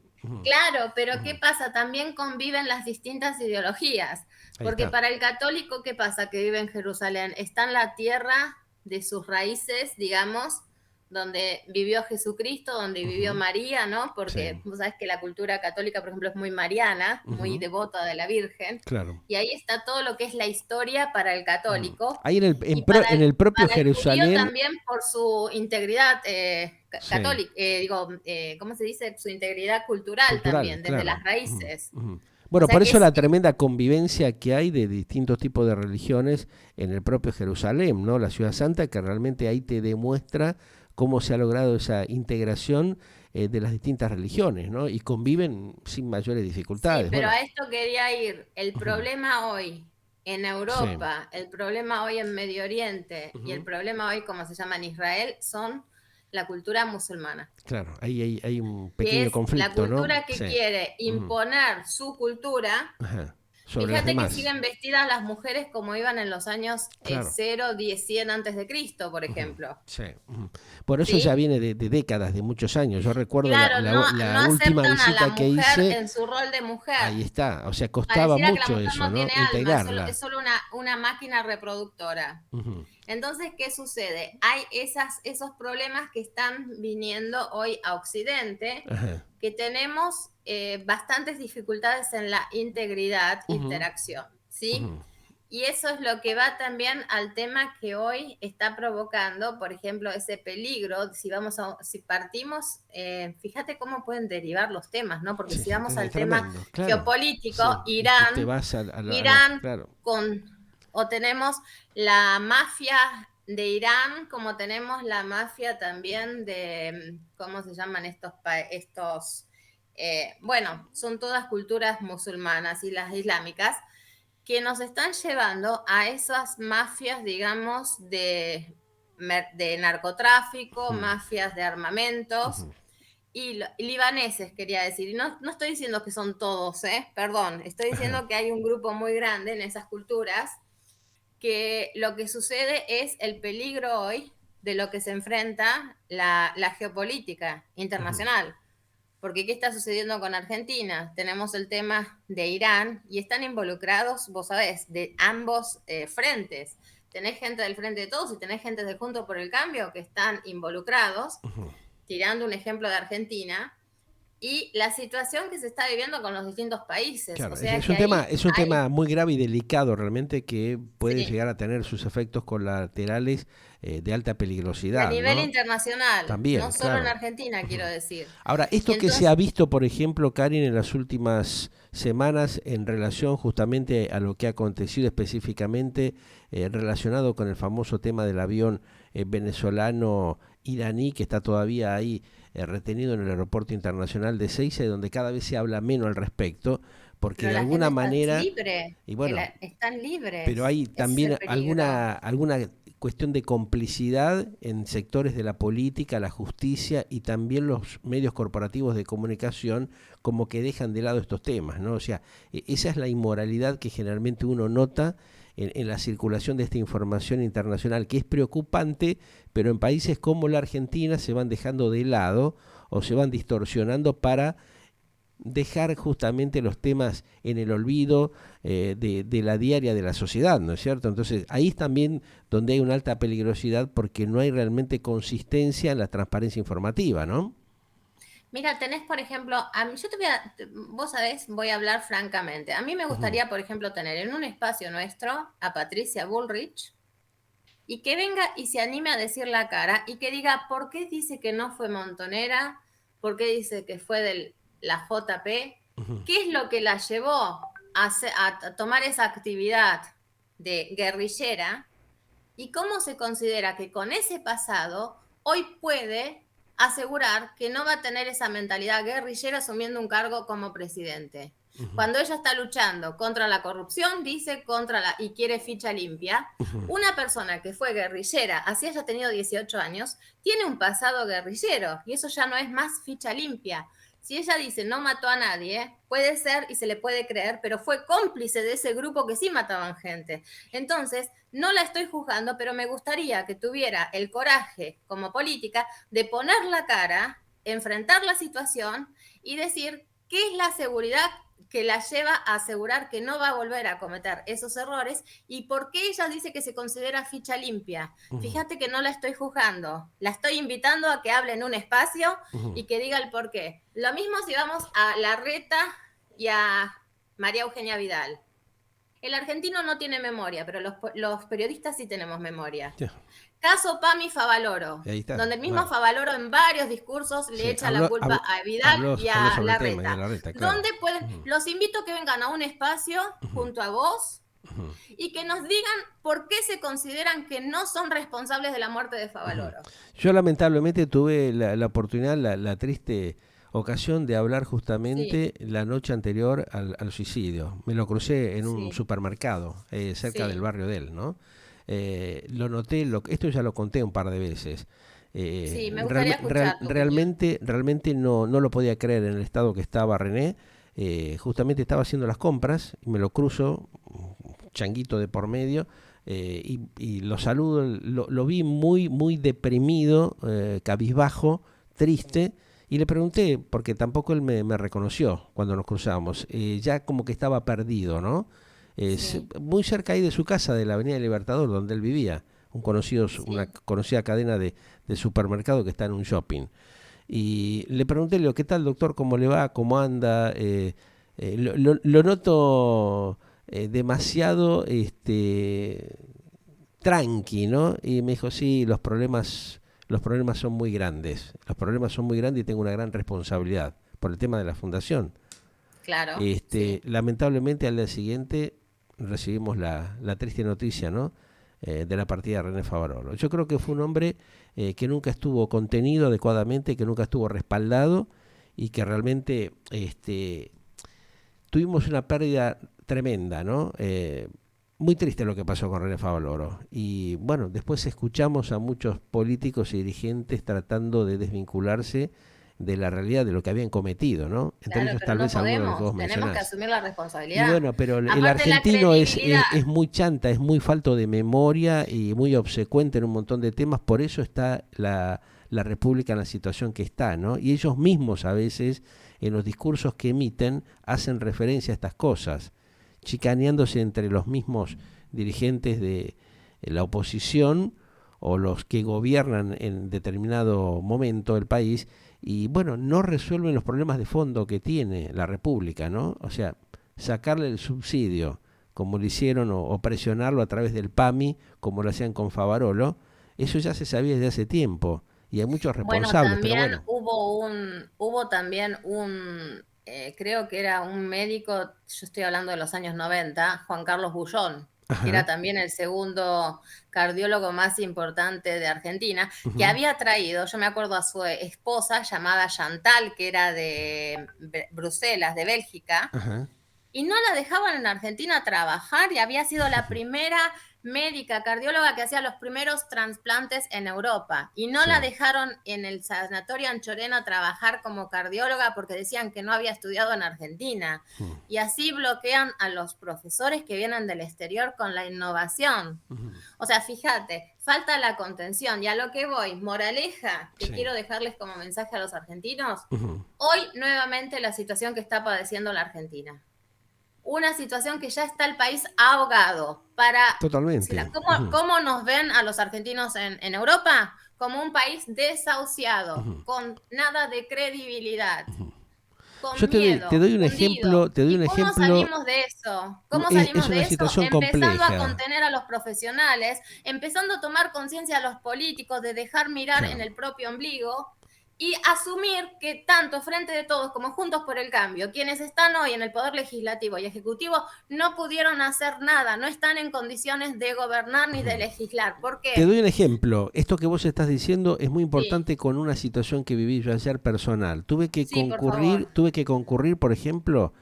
Claro, pero ¿qué pasa? También conviven las distintas ideologías. Ahí Porque está. para el católico, ¿qué pasa? Que vive en Jerusalén. Está en la tierra de sus raíces, digamos, donde vivió Jesucristo, donde vivió María, ¿no? Porque vos sabés que la cultura católica, por ejemplo, es muy mariana, muy devota de la Virgen. Claro. Y ahí está todo lo que es la historia para el católico. Ahí Y para en el propio el judío Jerusalén. también, por su integridad católica, ¿cómo se dice? Su integridad cultural también, desde Claro. las raíces. Bueno, O sea por que eso la tremenda convivencia que hay de distintos tipos de religiones en el propio Jerusalén, ¿no? La ciudad santa, que realmente ahí te demuestra cómo se ha logrado esa integración de las distintas religiones, ¿no? Y conviven sin mayores dificultades. Sí, pero Bueno. a esto quería ir. El problema hoy en Europa, el problema hoy en Medio Oriente y el problema hoy, como se llama, en Israel, son la cultura musulmana. Claro, ahí hay un Que pequeño es la conflicto, ¿no? cultura que quiere imponer su cultura. Sobre las Fíjate que demás. siguen vestidas las mujeres como iban en los años Claro. 0, 10, 100 antes de Cristo, por ejemplo. Sí. Por eso ya viene de décadas, de muchos años. Yo recuerdo Claro, la no última aceptan a la visita que mujer hice. en su rol de mujer. Ahí está, o sea, costaba Pareciera que la mucho mujer eso, no ¿no? tiene alma, Integrarla. es solo una máquina reproductora. Entonces, ¿qué sucede? Hay esos problemas que están viniendo hoy a Occidente, que tenemos bastantes dificultades en la integridad, interacción, ¿sí? Y eso es lo que va también al tema que hoy está provocando, por ejemplo, ese peligro. Si partimos, fíjate cómo pueden derivar los temas, ¿no? Porque si vamos al tema geopolítico, Irán claro. o tenemos la mafia de Irán, como tenemos la mafia también de, ¿cómo se llaman estos? Bueno, son todas culturas musulmanas y las islámicas, que nos están llevando a esas mafias, digamos, de narcotráfico, mafias de armamentos, y libaneses, quería decir. Y no estoy diciendo que son todos, perdón, estoy diciendo que hay un grupo muy grande en esas culturas, que lo que sucede es el peligro hoy de lo que se enfrenta la geopolítica internacional. Porque ¿qué está sucediendo con Argentina? Tenemos el tema de Irán y están involucrados, vos sabés, de ambos frentes. Tenés gente del Frente de Todos y tenés gente de Juntos por el Cambio que están involucrados. Tirando un ejemplo de Argentina, y la situación que se está viviendo con los distintos países. Claro, O sea es que un tema, ahí es un hay, tema muy grave y delicado realmente que puede sí, llegar a tener sus efectos colaterales de alta y a peligrosidad, nivel ¿no? internacional, no También, solo en claro. Argentina, quiero decir. Ahora, Y esto que se entonces, ha visto, por ejemplo, Karin, en las últimas semanas en relación justamente a lo que ha acontecido específicamente relacionado con el famoso tema del avión venezolano iraní que está todavía ahí retenido en el aeropuerto internacional de Ezeiza, y donde cada vez se habla menos al respecto, porque pero de la gente alguna está manera, libre, y bueno, están pero libres, hay ese es el también peligro. alguna cuestión de complicidad en sectores de la política, la justicia y también los medios corporativos de comunicación como que dejan de lado estos temas, ¿no? O sea, esa es la inmoralidad que generalmente uno nota en la circulación de esta información internacional, que es preocupante, pero en países como la Argentina se van dejando de lado o se van distorsionando para dejar justamente los temas en el olvido de la diaria de la sociedad, ¿no es cierto? Entonces ahí es también donde hay una alta peligrosidad porque no hay realmente consistencia en la transparencia informativa, ¿no? Mira, tenés, por ejemplo, a mí, yo te voy a, vos sabés, voy a hablar francamente. A mí me Ujú, gustaría, por ejemplo, tener en un espacio nuestro a Patricia Bullrich y que venga y se anime a decir la cara y que diga por qué dice que no fue montonera, por qué dice que fue de la JP, ujú, qué es lo que la llevó a tomar esa actividad de guerrillera y cómo se considera que con ese pasado hoy puede asegurar que no va a tener esa mentalidad guerrillera asumiendo un cargo como presidente. ujú, Cuando ella está luchando contra la corrupción, dice y quiere ficha limpia, ujú, una persona que fue guerrillera, así haya tenido 18 años, tiene un pasado guerrillero y eso ya no es más ficha limpia. Si ella dice no mató a nadie, puede ser y se le puede creer, pero fue cómplice de ese grupo que sí mataban gente. Entonces, no la estoy juzgando, pero me gustaría que tuviera el coraje como política de poner la cara, enfrentar la situación y decir qué es la seguridad que la lleva a asegurar que no va a volver a cometer esos errores y por qué ella dice que se considera ficha limpia. ujú, Fíjate que no la estoy juzgando, la estoy invitando a que hable en un espacio ujú. y que diga el por qué. Lo mismo si vamos a Larreta y a María Eugenia Vidal. El argentino no tiene memoria, pero los periodistas sí tenemos memoria. Ya, Caso Pami Favaloro, ahí está, donde el mismo bueno, Favaloro en varios discursos le sí, echa la culpa a Vidal y habló a sobre el tema y de Larreta. la reta, claro. Donde pueden, Ujú, los invito a que vengan a un espacio ujú, junto a vos ujú, y que nos digan por qué se consideran que no son responsables de la muerte de ujú. Favaloro. Yo lamentablemente tuve la oportunidad, la triste ocasión de hablar Sí, justamente la noche anterior al suicidio. Me lo crucé en un sí, supermercado cerca del sí, barrio de él, ¿no? Lo noté, esto ya lo conté un par de veces. sí, me gustaría escuchar tu opinión. Realmente no lo podía creer en el estado que estaba René. Justamente estaba haciendo las compras y me lo cruzo, changuito de por medio, y lo saludo, lo vi muy deprimido, cabizbajo, triste, y le pregunté, porque tampoco él me reconoció cuando nos cruzamos, ya como que estaba perdido, ¿no? Sí, Muy cerca ahí de su casa, de la Avenida Libertador, donde él vivía, una sí. conocida cadena de supermercado que está en un shopping. Y le pregunté, le digo, ¿qué tal, doctor? ¿Cómo le va? ¿Cómo anda? Lo noto demasiado tranqui, ¿no? Y me dijo, sí, los problemas son muy grandes. Los problemas son muy grandes y tengo una gran responsabilidad por el tema de la fundación. Claro, sí. Lamentablemente al día siguiente recibimos la triste noticia, ¿no? De la partida de René Favaloro. Yo creo que fue un hombre que nunca estuvo contenido adecuadamente, que nunca estuvo respaldado y que realmente tuvimos una pérdida tremenda, ¿no? Muy triste lo que pasó con René Favaloro. Y bueno, después escuchamos a muchos políticos y dirigentes tratando de desvincularse de la realidad de lo que habían cometido, ¿no? Entre Claro, ellos pero tal no vez algunos de los que podemos, vos tenemos que mencionás. asumir la Y responsabilidad. bueno, pero el Aparte la argentino credibilidad, es muy chanta, es muy falto de memoria y muy obsecuente en un montón de temas, por eso está la República en la situación que está, ¿no? Y ellos mismos a veces, en los discursos que emiten, hacen referencia a estas cosas, chicaneándose entre los mismos dirigentes de la oposición o los que gobiernan en determinado momento el país y bueno, no resuelven los problemas de fondo que tiene la República, ¿no? O sea, sacarle el subsidio, como lo hicieron, o presionarlo a través del PAMI, como lo hacían con Favarolo, eso ya se sabía desde hace tiempo, y hay muchos Bueno, responsables, pero también bueno. hubo también creo que era un médico, yo estoy hablando de los años 90, Juan Carlos Bullón, que era Ajá. también el segundo cardiólogo más importante de Argentina, que Ujú. había traído, yo me acuerdo a su esposa llamada Chantal, que era de Bruselas, de Bélgica, Ajá. y no la dejaban en Argentina trabajar y había sido la primera médica cardióloga que hacía los primeros trasplantes en Europa y no Sí. la dejaron en el sanatorio Anchorena trabajar como cardióloga porque decían que no había estudiado en Argentina Mm. y así bloquean a los profesores que vienen del exterior con la innovación. Ujú. O sea, fíjate, falta la contención y a lo que voy, moraleja que Sí. quiero dejarles como mensaje a los argentinos, Ujú. hoy nuevamente la situación que está padeciendo la Argentina, una situación que ya está el país ahogado. Totalmente. Ujú. ¿Cómo nos ven a los argentinos en Europa? Como un país desahuciado, Ujú. con nada de credibilidad, Yo con te miedo, doy un ejemplo, hundido. te doy un ¿Y cómo ejemplo, salimos de eso? ¿Cómo es salimos una de eso? situación Empezando a compleja. contener a los profesionales, empezando a tomar conciencia a los políticos de dejar mirar en Claro. el propio ombligo y asumir que tanto Frente de Todos como Juntos por el Cambio, quienes están hoy en el Poder Legislativo y Ejecutivo, no pudieron hacer nada, no están en condiciones de gobernar ni de legislar. ¿Por Te qué? doy un ejemplo. Esto que vos estás diciendo es muy Sí, importante con una situación que viví yo ayer personal. sí, por favor. Tuve que concurrir, por ejemplo,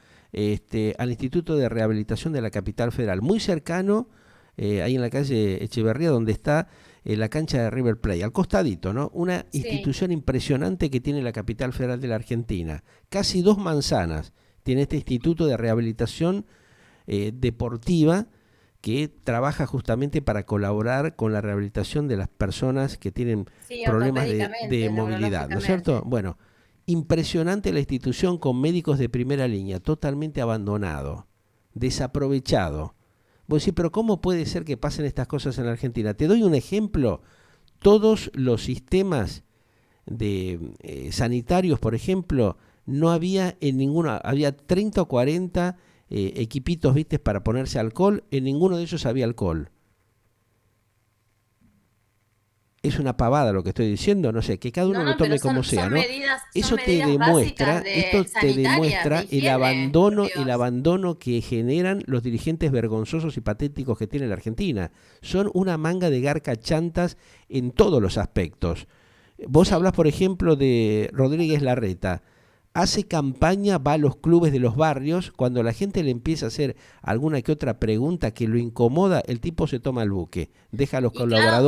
al Instituto de Rehabilitación de la Capital Federal, muy cercano, ahí en la calle Echeverría, donde está la cancha de River Plate, al costadito, ¿no? Una Sí. institución impresionante que tiene la Capital Federal de la Argentina. Casi 2 manzanas tiene este Instituto de Rehabilitación deportiva, que trabaja justamente para colaborar con la rehabilitación de las personas que tienen Sí, problemas de ortopédicamente, movilidad, ¿no es cierto? neurológicamente. Bueno, impresionante la institución, con médicos de primera línea, totalmente abandonado, desaprovechado. Vos decís, pero ¿cómo puede ser que pasen estas cosas en la Argentina? Te doy un ejemplo. Todos los sistemas sanitarios, por ejemplo, no había en ninguna, había 30 o 40 equipitos, viste, para ponerse alcohol, en ninguno de ellos había alcohol. Es una pavada lo que estoy diciendo, no sé, que cada uno No, lo no, pero tome como sea, ¿no? son medidas básicas Esto de te sanitarias, de demuestra higiene, por el Dios. abandono que generan los dirigentes vergonzosos y patéticos que tiene la Argentina. Son una manga de garca chantas en todos los aspectos. Vos Sí. hablás, por ejemplo, de Rodríguez Larreta. Hace campaña, va a los clubes de los barrios, cuando la gente le empieza a hacer alguna que otra pregunta que lo incomoda, el tipo se toma el buque, Y claro,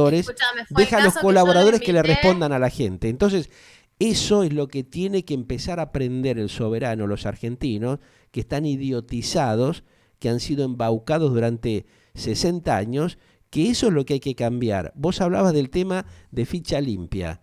escúchame, fue el deja a los caso que yo lo colaboradores que le invité. respondan a la gente. Entonces, eso es lo que tiene que empezar a aprender el soberano, los argentinos, que están idiotizados, que han sido embaucados durante 60 años, que eso es lo que hay que cambiar. Vos hablabas del tema de ficha limpia.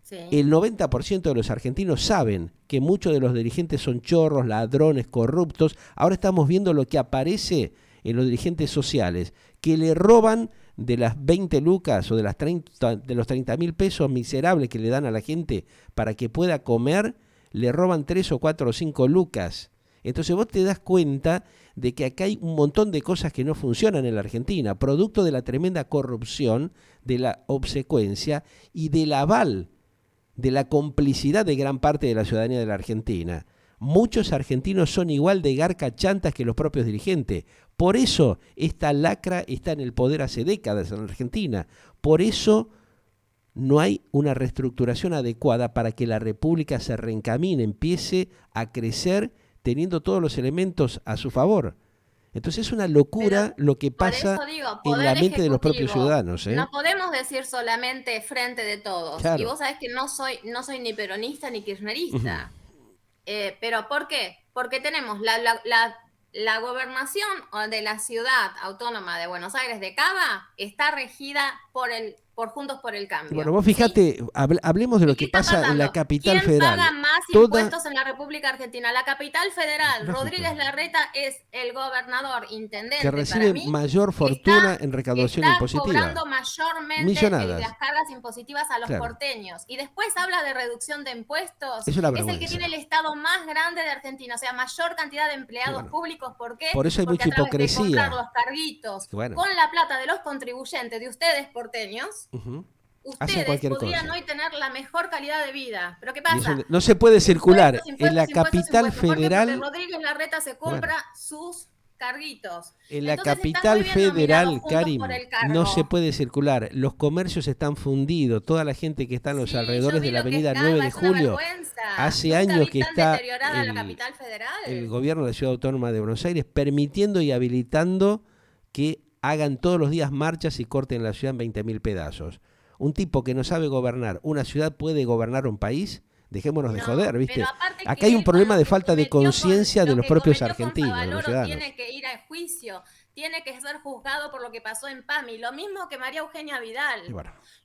Sí. El 90% de los argentinos saben que muchos de los dirigentes son chorros, ladrones, corruptos. Ahora estamos viendo lo que aparece en los dirigentes sociales, que le roban de las 20 lucas o de los 30.000 pesos miserables que le dan a la gente para que pueda comer, le roban 3 o 4 o 5 lucas. Entonces vos te das cuenta de que acá hay un montón de cosas que no funcionan en la Argentina, producto de la tremenda corrupción, de la obsecuencia y del aval, de la complicidad de gran parte de la ciudadanía de la Argentina. Muchos argentinos son igual de garca chantas que los propios dirigentes. Por eso esta lacra está en el poder hace décadas en la Argentina. Por eso no hay una reestructuración adecuada para que la República se reencamine, empiece a crecer teniendo todos los elementos a su favor. Entonces es una Pero locura lo que por pasa eso digo, en la poder mente de los propios ejecutivo. ciudadanos, ¿eh? No podemos decir solamente Frente de Todos. Y Claro. vos sabés que no soy ni peronista ni Ujú. kirchnerista. Pero ¿por qué? Porque tenemos la gobernación de la ciudad autónoma de Buenos Aires de Cava está regida por el por Juntos por el Cambio. Bueno, vos ¿sí? fíjate, hablemos de lo que pasa en la capital federal. ¿Quién paga más impuestos en la República Argentina? La capital federal. Lógico. Rodríguez Larreta es el gobernador intendente que recibe para mí, mayor fortuna en recaudación impositiva. Está cobrando mayormente las cargas impositivas a los porteños. Y después habla de reducción de impuestos. Es el que tiene el estado más grande de Argentina, o sea, mayor cantidad de empleados públicos. ¿Por qué? Por eso hay Porque mucha hipocresía. De comprar los carguitos con la plata de los contribuyentes, de ustedes porteños, ustedes podrían hoy tener la mejor calidad de vida. ¿Pero qué pasa? No se puede circular en la capital federal. Porque Rodríguez Larreta se compra sus carguitos. En la capital federal, Karim, no se puede circular. Los comercios están fundidos. Toda la gente que está en los alrededores de la avenida 9 de julio, hace años que está el gobierno de la Ciudad Autónoma de Buenos Aires permitiendo y habilitando que hagan todos los días marchas y corten la ciudad en 20.000 pedazos. Un tipo que no sabe gobernar una ciudad puede gobernar un país. Dejémonos de joder, ¿viste? Acá hay un problema de falta de conciencia de los propios argentinos, de los ciudadanos. Tiene que ir a juicio, tiene que ser juzgado por lo que pasó en PAMI, lo mismo que María Eugenia Vidal.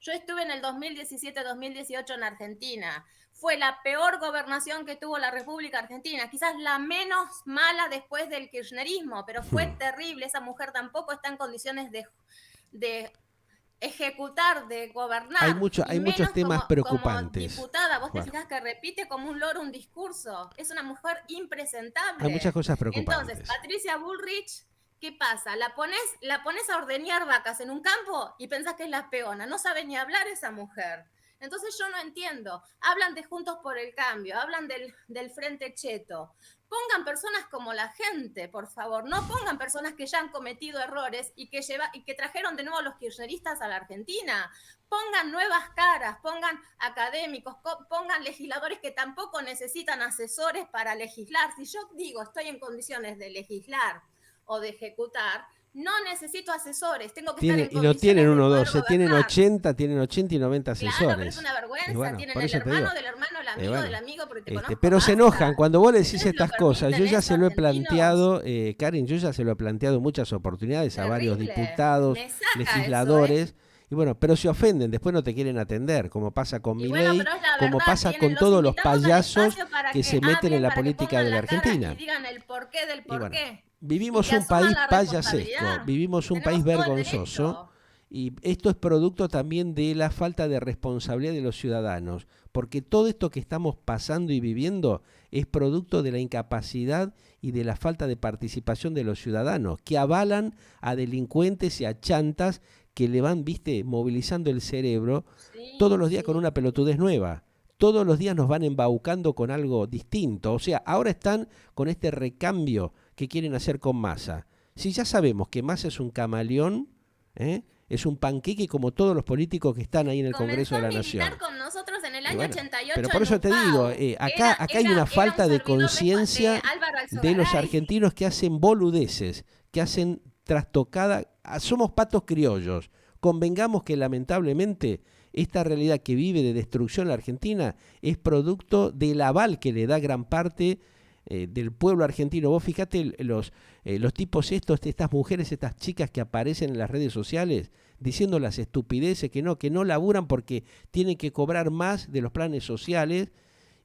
Yo estuve en el 2017-2018 en Argentina. Fue la peor gobernación que tuvo la República Argentina, quizás la menos mala después del kirchnerismo, pero fue terrible. Esa mujer tampoco está en condiciones de ejecutar, de gobernar. Hay muchos temas preocupantes. Como diputada, vos te fijás que repite como un loro un discurso. Es una mujer impresentable. Hay muchas cosas preocupantes. Entonces, Patricia Bullrich, ¿qué pasa? La pones a ordeñar vacas en un campo y pensás que es la peona. No sabe ni hablar esa mujer. Entonces yo no entiendo. Hablan de Juntos por el Cambio, hablan del Frente Cheto. Pongan personas como la gente, por favor. No pongan personas que ya han cometido errores y que trajeron de nuevo a los kirchneristas a la Argentina. Pongan nuevas caras, pongan académicos, pongan legisladores que tampoco necesitan asesores para legislar. Si yo digo estoy en condiciones de legislar o de ejecutar, no necesito asesores, tengo que estar en condiciones. Y no tienen uno o dos, tienen 80 y 90 asesores. Claro, pero es una vergüenza, tienen el hermano del hermano, el amigo del amigo, porque te conozco. Pero se enojan cuando vos le decís estas cosas. Yo ya se lo he planteado, Karin, yo ya se lo he planteado en muchas oportunidades a varios diputados, legisladores. Y bueno, pero se ofenden, después no te quieren atender, como pasa con Milei, como pasa con todos los payasos que se meten en la política de la Argentina. Y digan el porqué del porqué. Vivimos un país payasesco, vivimos un país vergonzoso y esto es producto también de la falta de responsabilidad de los ciudadanos, porque todo esto que estamos pasando y viviendo es producto de la incapacidad y de la falta de participación de los ciudadanos, que avalan a delincuentes y a chantas que le van, movilizando el cerebro todos los días con una pelotudez nueva. Todos los días nos van embaucando con algo distinto. O sea, ahora están con este recambio que quieren hacer con Massa. Si ya sabemos que Massa es un camaleón, es un panqueque como todos los políticos que están ahí en el Congreso de la Nación. Con nosotros en el año 88 pero por eso te digo, acá hay una falta de conciencia de los argentinos que hacen boludeces, que hacen trastocada. Somos patos criollos. Convengamos que lamentablemente esta realidad que vive de destrucción en la Argentina es producto del aval que le da gran parte del pueblo argentino. Vos fijate los tipos estas mujeres, estas chicas que aparecen en las redes sociales diciendo las estupideces, que no laburan porque tienen que cobrar más de los planes sociales,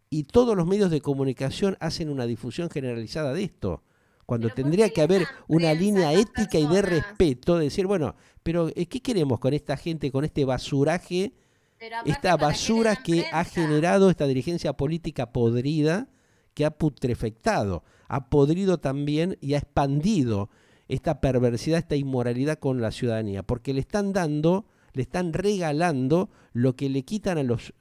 y todos los medios de comunicación hacen una difusión generalizada de esto. Cuando tendría que haber una línea ética y de respeto, de decir, bueno, pero ¿qué queremos con esta gente, con este basuraje, esta basura que ha generado esta dirigencia política podrida, que ha putrefectado, ha podrido también y ha expandido esta perversidad, esta inmoralidad con la ciudadanía? Porque le están regalando lo que le quitan a los,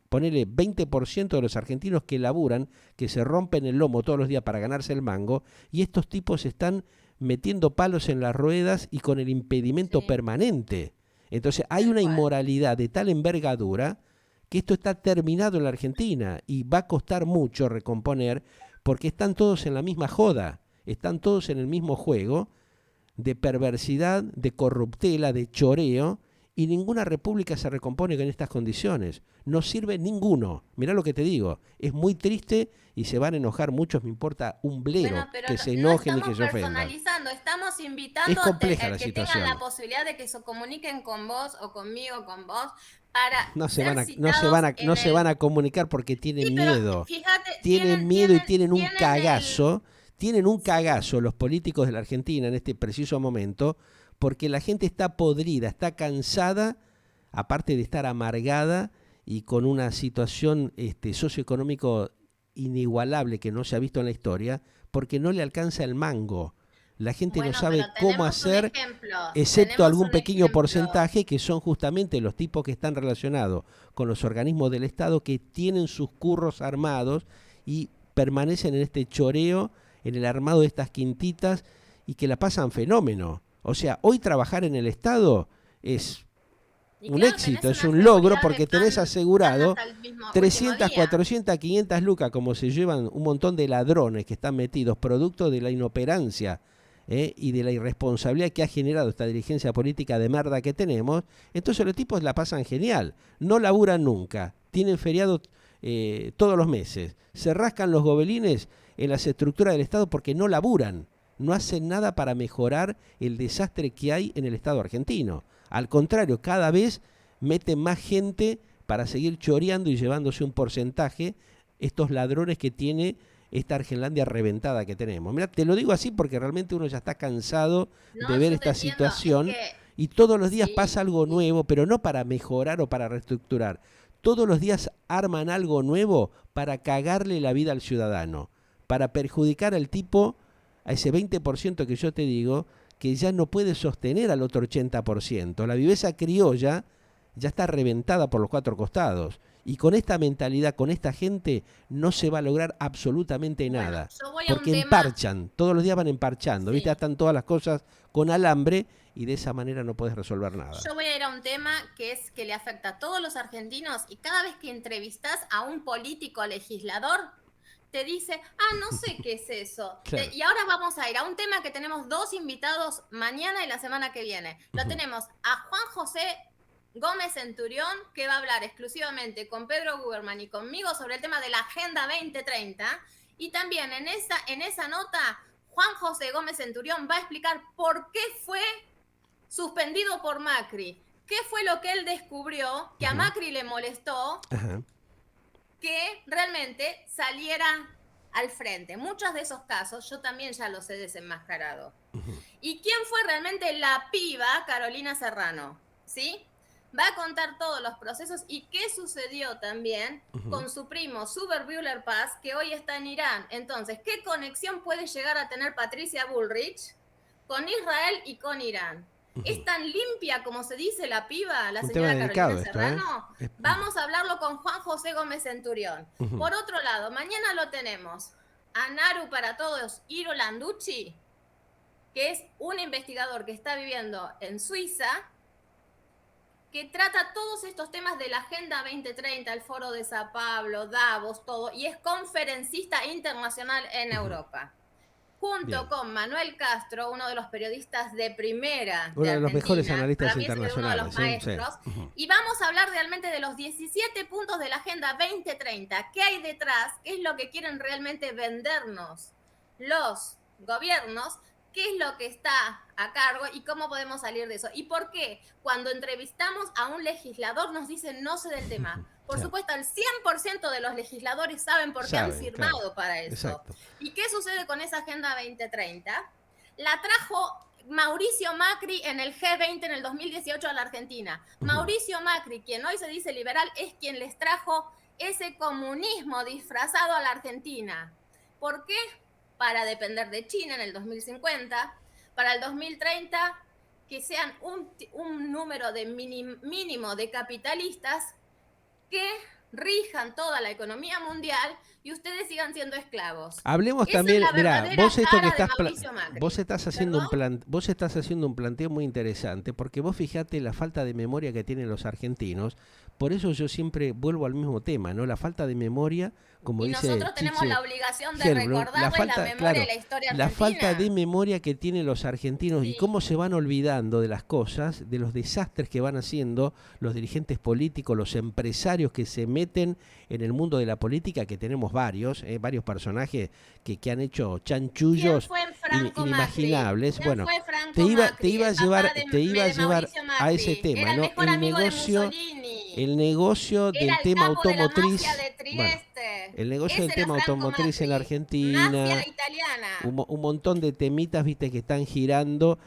ponele 20% de los argentinos que laburan, que se rompen el lomo todos los días para ganarse el mango, y estos tipos están metiendo palos en las ruedas y con el impedimento permanente. Entonces hay una inmoralidad de tal envergadura que esto está terminado en la Argentina y va a costar mucho recomponer, porque están todos en la misma joda, están todos en el mismo juego de perversidad, de corruptela, de choreo, y ninguna república se recompone con estas condiciones. No sirve ninguno. Mirá lo que te digo. Es muy triste y se van a enojar muchos, me importa un bledo Bueno, pero que se no enojen y que estamos se ofendan. personalizando, estamos Es invitando compleja a la que tengan la situación. posibilidad de que se comuniquen con vos o conmigo, con vos, para No se ser van a, no se citados van a, no en se el... van a comunicar porque Sí, tienen pero miedo. fíjate, Tienen miedo y tienen un tienen el... cagazo. Tienen un Sí, cagazo los políticos de la Argentina en este preciso momento, porque la gente está podrida, está cansada, aparte de estar amargada y con una situación socioeconómico inigualable que no se ha visto en la historia, porque no le alcanza el mango. La gente no bueno, pero sabe cómo tenemos un hacer, ejemplo, excepto tenemos algún un pequeño ejemplo. porcentaje que son justamente los tipos que están relacionados con los organismos del Estado que tienen sus curros armados y permanecen en este choreo, en el armado de estas quintitas y que la pasan fenómeno. O sea, hoy trabajar en el Estado es Y un claro, éxito, tenés es una un logro seguridad de porque tenés pan asegurado hasta el mismo último 300, día. 400, 500 lucas como se llevan un montón de ladrones que están metidos, producto de la inoperancia y de la irresponsabilidad que ha generado esta dirigencia política de merda que tenemos. Entonces los tipos la pasan genial, no laburan nunca, tienen feriado todos los meses, se rascan los gobelines en las estructuras del Estado porque no laburan, no hacen nada para mejorar el desastre que hay en el Estado argentino. Al contrario, cada vez meten más gente para seguir choreando y llevándose un porcentaje estos ladrones que tiene esta Argenlandia reventada que tenemos. Mira, te lo digo así porque realmente uno ya está cansado No, de ver yo te esta entiendo, es situación que y todos los días sí, pasa algo y nuevo, pero no para mejorar o para reestructurar. Todos los días arman algo nuevo para cagarle la vida al ciudadano, para perjudicar al tipo, a ese 20% que yo te digo, que ya no puede sostener al otro 80%. La viveza criolla ya está reventada por los cuatro costados. Y con esta mentalidad, con esta gente, no se va a lograr absolutamente bueno, nada. yo voy a un Porque tema, emparchan, todos los días van emparchando, ¿viste? sí, Están todas las cosas con alambre y de esa manera no puedes resolver nada. yo voy a ir a un tema que es que le afecta a todos los argentinos y cada vez que entrevistas a un político legislador, te dice, ah, no sé qué es eso. Claro. Y ahora vamos a ir a un tema que tenemos dos invitados mañana y la semana que viene. Lo tenemos a Juan José Gómez Centurión, que va a hablar exclusivamente con Pedro Guberman y conmigo sobre el tema de la Agenda 2030. Y también en esa nota, Juan José Gómez Centurión va a explicar por qué fue suspendido por Macri. ¿Qué fue lo que él descubrió que a Macri le molestó Ajá. que realmente saliera al frente? Muchos de esos casos yo también ya los he desenmascarado. ¿Y quién fue realmente la piba Carolina Serrano? ¿Sí? Va a contar todos los procesos y qué sucedió también con su primo Zuber Buehler Paz, que hoy está en Irán. Entonces, ¿qué conexión puede llegar a tener Patricia Bullrich con Israel y con Irán? ¿Es tan limpia como se dice la piba, la Un tema señora Carolina delicado esto, ¿eh? Serrano? Vamos a hablarlo con Juan José Gómez Centurión. Por otro lado, mañana lo tenemos a Naru para todos, Iro Landucci, que es un investigador que está viviendo en Suiza, que trata todos estos temas de la Agenda 2030, el Foro de Sao Paulo, Davos, todo, y es conferencista internacional en Europa. Junto Bien. con Manuel Castro, uno de los periodistas de primera de Uno de los mejores Argentina, para analistas mí es uno de los internacionales, ¿eh? maestros, Sí. y vamos a hablar realmente de los 17 puntos de la Agenda 2030. ¿Qué hay detrás? ¿Qué es lo que quieren realmente vendernos los gobiernos? ¿Qué es lo que está a cargo y cómo podemos salir de eso? ¿Y por qué cuando entrevistamos a un legislador nos dicen no sé del tema? Por Claro. supuesto, el 100% de los legisladores saben por qué han Saben, firmado claro. para eso. Exacto. ¿Y qué sucede con esa Agenda 2030? La trajo Mauricio Macri en el G20 en el 2018 a la Argentina. Mauricio Macri, quien hoy se dice liberal, es quien les trajo ese comunismo disfrazado a la Argentina. ¿Por qué? Para depender de China en el 2050, para el 2030 que sean un número de mínimo de capitalistas que rijan toda la economía mundial y ustedes sigan siendo esclavos. Hablemos Esa también, es la mirá, verdadera vos esto que cara de estás, Mauricio Macri. vos estás haciendo ¿Perdón? vos estás haciendo un planteo muy interesante, porque vos fijate la falta de memoria que tienen los argentinos. Por eso yo siempre vuelvo al mismo tema, ¿no? La falta de memoria, como Y dice nosotros tenemos Chiche la obligación de Helblum, recordarles la memoria claro, y la historia la falta de argentina. memoria que tienen los argentinos y Sí. cómo se van olvidando de las cosas, de los desastres que van haciendo los dirigentes políticos, los empresarios que se meten en el mundo de la política, que tenemos varios personajes que han hecho ¿Quién chanchullos fue Franco Macri? inimaginables. ¿Quién Bueno, fue Franco te Macri? iba a El llevar, papá te iba a de llevar Mauricio a ese Macri. tema, Era el ¿no? mejor amigo de Mussolini. El negocio Era del el tema capo de la mafia automotriz. de Bueno, Trieste. el negocio del Ese era tema Franco automotriz en Macri. Mafia Argentina, italiana. un montón de temitas, viste, que están girando,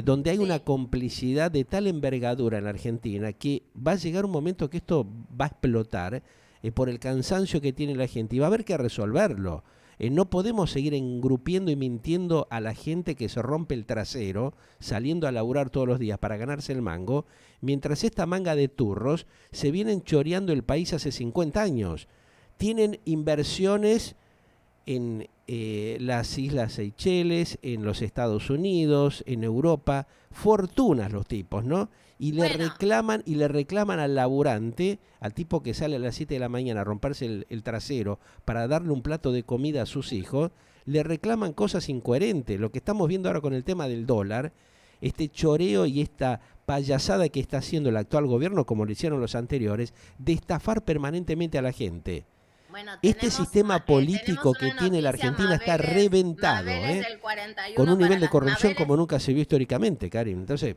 donde hay una Sí. complicidad de tal envergadura en Argentina que va a llegar un momento que esto va a explotar por el cansancio que tiene la gente y va a haber que resolverlo. No podemos seguir engrupiendo y mintiendo a la gente que se rompe el trasero, saliendo a laburar todos los días para ganarse el mango, mientras esta manga de turros se vienen choreando el país hace 50 años. Tienen inversiones en las Islas Seychelles, en los Estados Unidos, en Europa, fortunas los tipos, ¿no? Y le reclaman al laburante, al tipo que sale a las 7 de la mañana a romperse el trasero para darle un plato de comida a sus hijos, le reclaman cosas incoherentes. Lo que estamos viendo ahora con el tema del dólar, este choreo y esta payasada que está haciendo el actual gobierno, como lo hicieron los anteriores, de estafar permanentemente a la gente. Bueno, Este sistema político que tiene la Argentina está reventado, Mabeles del 41 con un para nivel de las corrupción Mabeles. como nunca se vio históricamente, Karim. Entonces,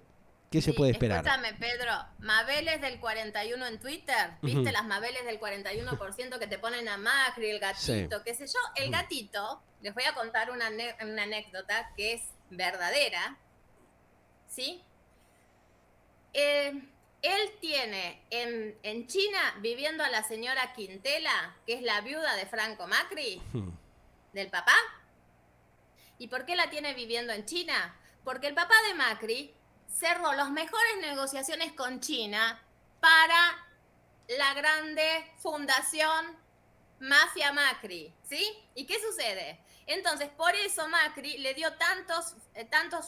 ¿qué se Sí, puede esperar? escúchame, Pedro. Mabeles del 41 en Twitter. ¿Viste Ujú. las Mabeles del 41% que te ponen a Macri, el Sí. gatito, qué sé yo? El gatito, les voy a contar una anécdota que es verdadera, ¿sí? Él tiene en China viviendo a la señora Quintela, que es la viuda de Franco Macri, del papá. ¿Y por qué la tiene viviendo en China? Porque el papá de Macri cerró las mejores negociaciones con China para la grande fundación Mafia Macri, ¿sí? ¿Y qué sucede? Entonces, por eso Macri le dio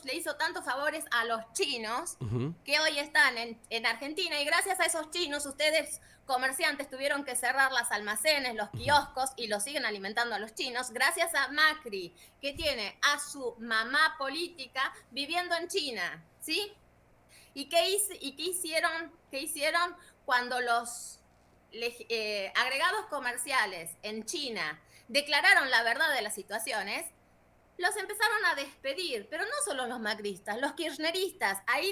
le hizo tantos favores a los chinos que hoy están en Argentina, y gracias a esos chinos, ustedes comerciantes tuvieron que cerrar las almacenes, los kioscos, y los siguen alimentando a los chinos, gracias a Macri, que tiene a su mamá política viviendo en China, ¿sí? ¿Y qué hicieron cuando los agregados comerciales en China declararon la verdad de las situaciones? Los empezaron a despedir, pero no solo los macristas, los kirchneristas. Ahí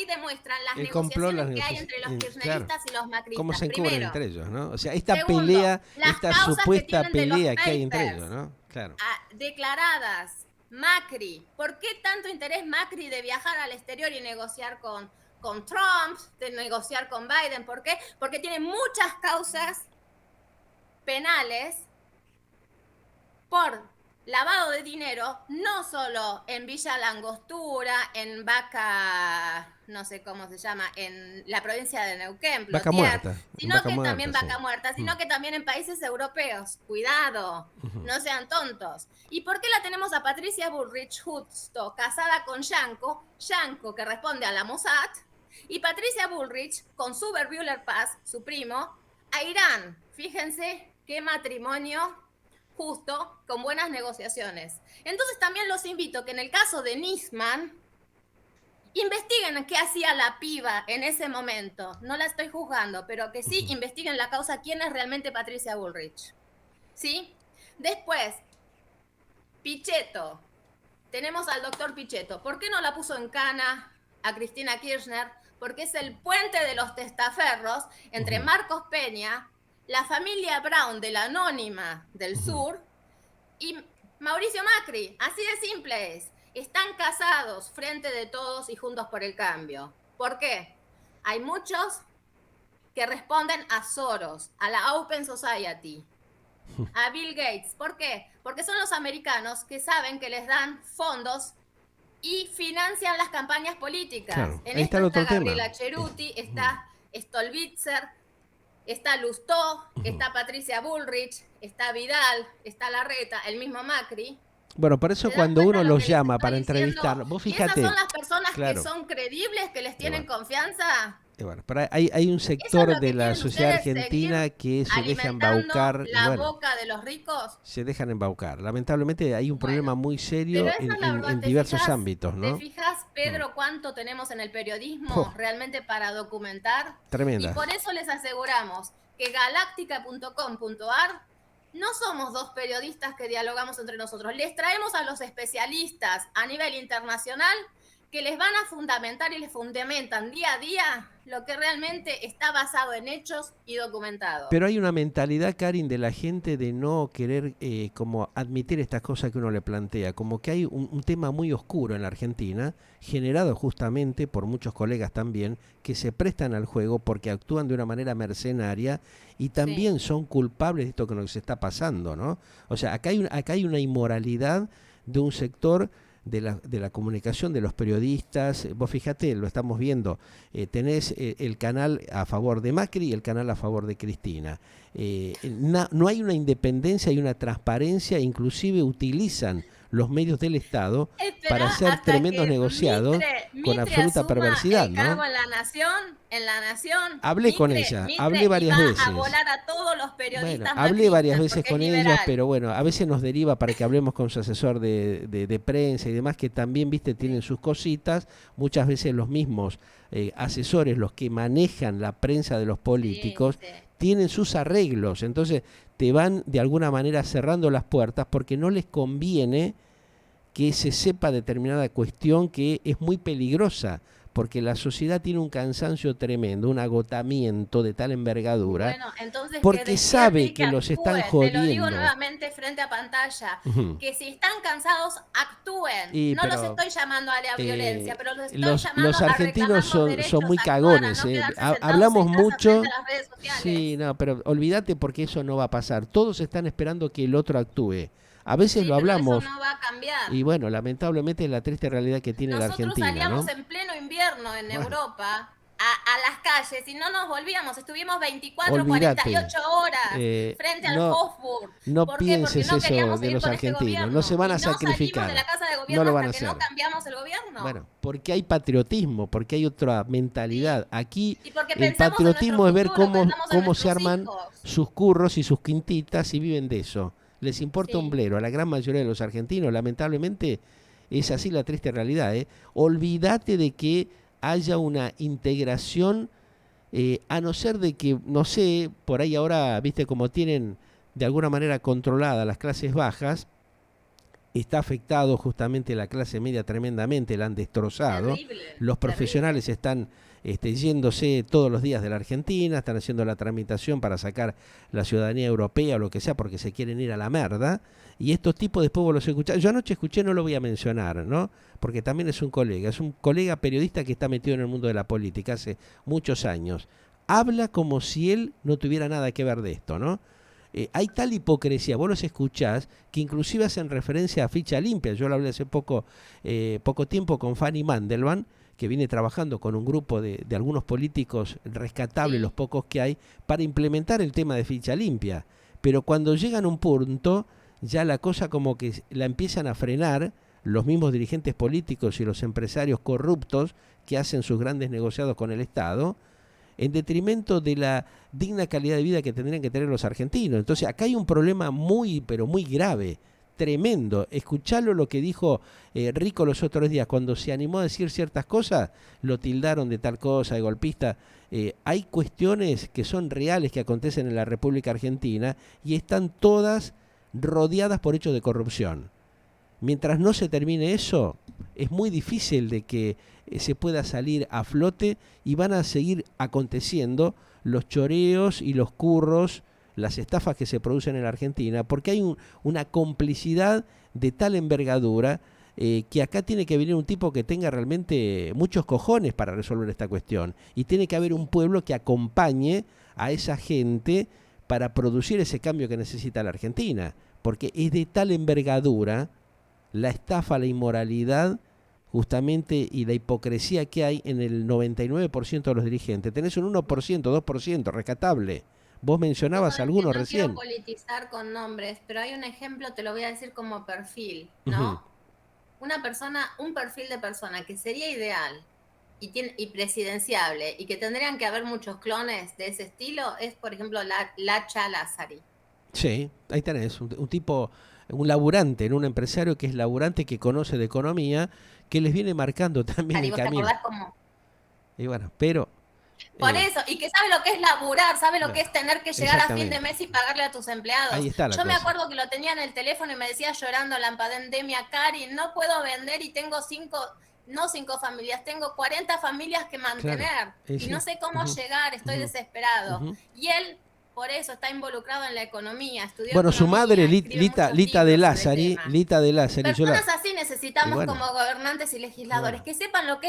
demuestran las negociaciones que hay entre los kirchneristas y los macristas. Cómo se encubren entre ellos, ¿no? O sea, esta Segundo, pelea, las esta causas supuesta que tienen de los pelea que hay entre papers, ellos, ¿no? Claro. declaradas. Macri, ¿por qué tanto interés Macri de viajar al exterior y negociar con Trump, de negociar con Biden? ¿Por qué? Porque tiene muchas causas penales por lavado de dinero, no solo en Villa Langostura, en Vaca, no sé cómo se llama, en la provincia de Neuquén, Vaca Muerta. sino que también Vaca Muerta, sino que también en países europeos. Cuidado, no sean tontos. ¿Y por qué la tenemos a Patricia Bullrich justo casada con Yanko que responde a la Mossad, y Patricia Bullrich con Zuber Buehler-Paz, su primo, a Irán? Fíjense qué matrimonio justo, con buenas negociaciones. Entonces también los invito que en el caso de Nisman investiguen qué hacía la piba en ese momento. No la estoy juzgando, pero que sí investiguen la causa, quién es realmente Patricia Bullrich. ¿Sí? Después, Pichetto. Tenemos al doctor Pichetto. ¿Por qué no la puso en cana a Cristina Kirchner? Porque es el puente de los testaferros entre Marcos Peña, la familia Brown de la Anónima del Sur y Mauricio Macri. Así de simple es. Están casados frente de todos y juntos por el cambio. ¿Por qué? Hay muchos que responden a Soros, a la Open Society, a Bill Gates. ¿Por qué? Porque son los americanos que saben que les dan fondos y financian las campañas políticas. Claro. En Ahí esto está Gabriela Cheruti, está Stolbizer, está Lustó, está Patricia Bullrich, está Vidal, está Larreta, el mismo Macri. Bueno, por eso ¿Te das cuando cuenta uno lo los que les llama estoy para diciendo? entrevistar, vos Y esas fíjate, son las personas que claro, son creíbles, que les y tienen bueno, confianza. bueno, pero hay un ¿Eso es sector lo de que la quieren sociedad ustedes, seguir argentina que se deja alimentando embaucar y la bueno, boca de los ricos? se dejan embaucar. Lamentablemente hay un problema Bueno, muy pero serio esa es la verdad. en diversos ámbitos, Te ¿no? fijas, Mm. Pedro, cuánto tenemos en el periodismo Puh, realmente para documentar? Y tremenda. por eso les aseguramos que galáctica.com.ar no somos dos periodistas que dialogamos entre nosotros. Les traemos a los especialistas a nivel internacional que les van a fundamentar y les fundamentan día a día lo que realmente está basado en hechos y documentado. Pero hay una mentalidad, Karin, de la gente de no querer como admitir estas cosas que uno le plantea. Como que hay un tema muy oscuro en la Argentina, generado justamente por muchos colegas también, que se prestan al juego porque actúan de una manera mercenaria y Sí. también son culpables de esto que nos está pasando, ¿no? O sea, acá hay una inmoralidad de un sector de la comunicación, de los periodistas. Vos fíjate, lo estamos viendo, tenés el canal a favor de Macri y el canal a favor de Cristina. No hay una independencia y una transparencia, inclusive utilizan los medios del Estado Espera para hacer hasta tremendos que negociados con Mitre absoluta asuma perversidad, el ¿no? cargo en la nación. Hablé con ella, hablé Mitre y varias va a veces. volar a todos los Bueno, periodistas hablé varias macristas veces porque es con ellos, liberal. pero bueno, a veces nos deriva para que hablemos con su asesor de prensa y demás, que también, viste, tienen Sí, sus cositas. Muchas veces los mismos asesores, los que manejan la prensa de los sí, políticos, sí. tienen sus arreglos. Entonces te van de alguna manera cerrando las puertas porque no les conviene que se sepa determinada cuestión que es muy peligrosa, porque la sociedad tiene un cansancio tremendo, un agotamiento de tal envergadura, Bueno, entonces que porque despierte sabe y que que los actúe. están Te lo digo jodiendo. nuevamente frente a pantalla. Ujú. Que si están cansados, actúen. Y No los pero estoy llamando a la violencia, pero los estoy los llamando a argentinos reclamar los son derechos, muy a actuar, a cagones. no quedarse sentados Hablamos en casa frente mucho. a las redes Sí, sociales. no, pero olvídate porque eso no va a pasar. Todos están esperando que el otro actúe. A veces Sí, lo pero eso hablamos no va a cambiar. y bueno, lamentablemente es la triste realidad que tiene la Nosotros Argentina, salíamos ¿no? en pleno invierno en Bueno, Europa a las calles y no nos volvíamos. Estuvimos 24, olvídate. 48 horas frente al No, Hofburg. no ¿Por qué? Porque pienses no eso queríamos de seguir los con este argentinos. No se gobierno. van Y a no salimos de sacrificar. la casa de No gobierno lo van a hasta que no hacer. cambiamos el gobierno. Bueno, porque hay patriotismo, porque hay otra Sí. mentalidad. Aquí Y porque el pensamos en nuestro patriotismo es ver futuro, pensamos en cómo se nuestros arman hijos. sus curros y sus quintitas y viven de eso. Les importa un Sí. blero. A la gran mayoría de los argentinos, lamentablemente, es así la triste realidad. Olvídate de que haya una integración, a no ser de que, no sé, por ahí ahora, viste, como tienen de alguna manera controlada las clases bajas, está afectado justamente la clase media tremendamente, la han destrozado. Terrible, Los terrible. profesionales están yéndose todos los días de la Argentina, están haciendo la tramitación para sacar la ciudadanía europea o lo que sea porque se quieren ir a la merda. Y estos tipos después vos los escuchás. Yo anoche escuché, no lo voy a mencionar, ¿no? Porque también es un colega periodista que está metido en el mundo de la política hace muchos años. Habla como si él no tuviera nada que ver de esto, ¿no? Hay tal hipocresía, vos los escuchás, que inclusive hacen referencia a ficha limpia. Yo lo hablé hace poco tiempo con Fanny Mandelman, que viene trabajando con un grupo de algunos políticos rescatables, los Sí. pocos que hay, para implementar el tema de ficha limpia. Pero cuando llegan a un punto, ya la cosa como que la empiezan a frenar los mismos dirigentes políticos y los empresarios corruptos que hacen sus grandes negociados con el Estado, en detrimento de la digna calidad de vida que tendrían que tener los argentinos. Entonces acá hay un problema muy, pero muy grave, tremendo. Escuchalo lo que dijo Rico los otros días, cuando se animó a decir ciertas cosas, lo tildaron de tal cosa, de golpista. Hay cuestiones que son reales que acontecen en la República Argentina y están todas rodeadas por hechos de corrupción. Mientras no se termine eso, es muy difícil de que se pueda salir a flote y van a seguir aconteciendo los choreos y los curros, las estafas que se producen en la Argentina, porque hay una complicidad de tal envergadura que acá tiene que venir un tipo que tenga realmente muchos cojones para resolver esta cuestión. Y tiene que haber un pueblo que acompañe a esa gente para producir ese cambio que necesita la Argentina, porque es de tal envergadura la estafa, la inmoralidad, justamente, y la hipocresía que hay en el 99% de los dirigentes. Tenés un 1%, 2% rescatable. Vos mencionabas Perdón, que algunos no quiero recién. politizar con nombres, pero hay un ejemplo, te lo voy a decir como perfil, Ujú. ¿no? Una persona, un perfil de persona que sería ideal y presidenciable y que tendrían que haber muchos clones de ese estilo es, por ejemplo, Lacha Lázari. Sí, ahí tenés, un tipo, un laburante, ¿no? Un empresario que es laburante, que conoce de economía, que les viene marcando también Lázari, el ¿vos te camino. acordás cómo? Y bueno, pero, Por eh, eso, y que sabe lo que es laburar, sabe lo que bueno, es tener que llegar a fin de exactamente, mes y pagarle a tus empleados. ahí está la Yo me cosa. acuerdo que lo tenía en el teléfono y me decía llorando la pandemia, Cari, no puedo vender y tengo no 5 familias, tengo 40 familias que Claro, mantener y sí. no sé cómo Ujú, llegar, estoy ujú, desesperado. ujú. Y él, por eso, está involucrado en la economía, estudió Bueno, su madre, economía, escribe muchos libros sobre el tema. Lita de Lázari, Personas así y necesitamos bueno, como gobernantes y y legisladores, bueno, que el sepan lo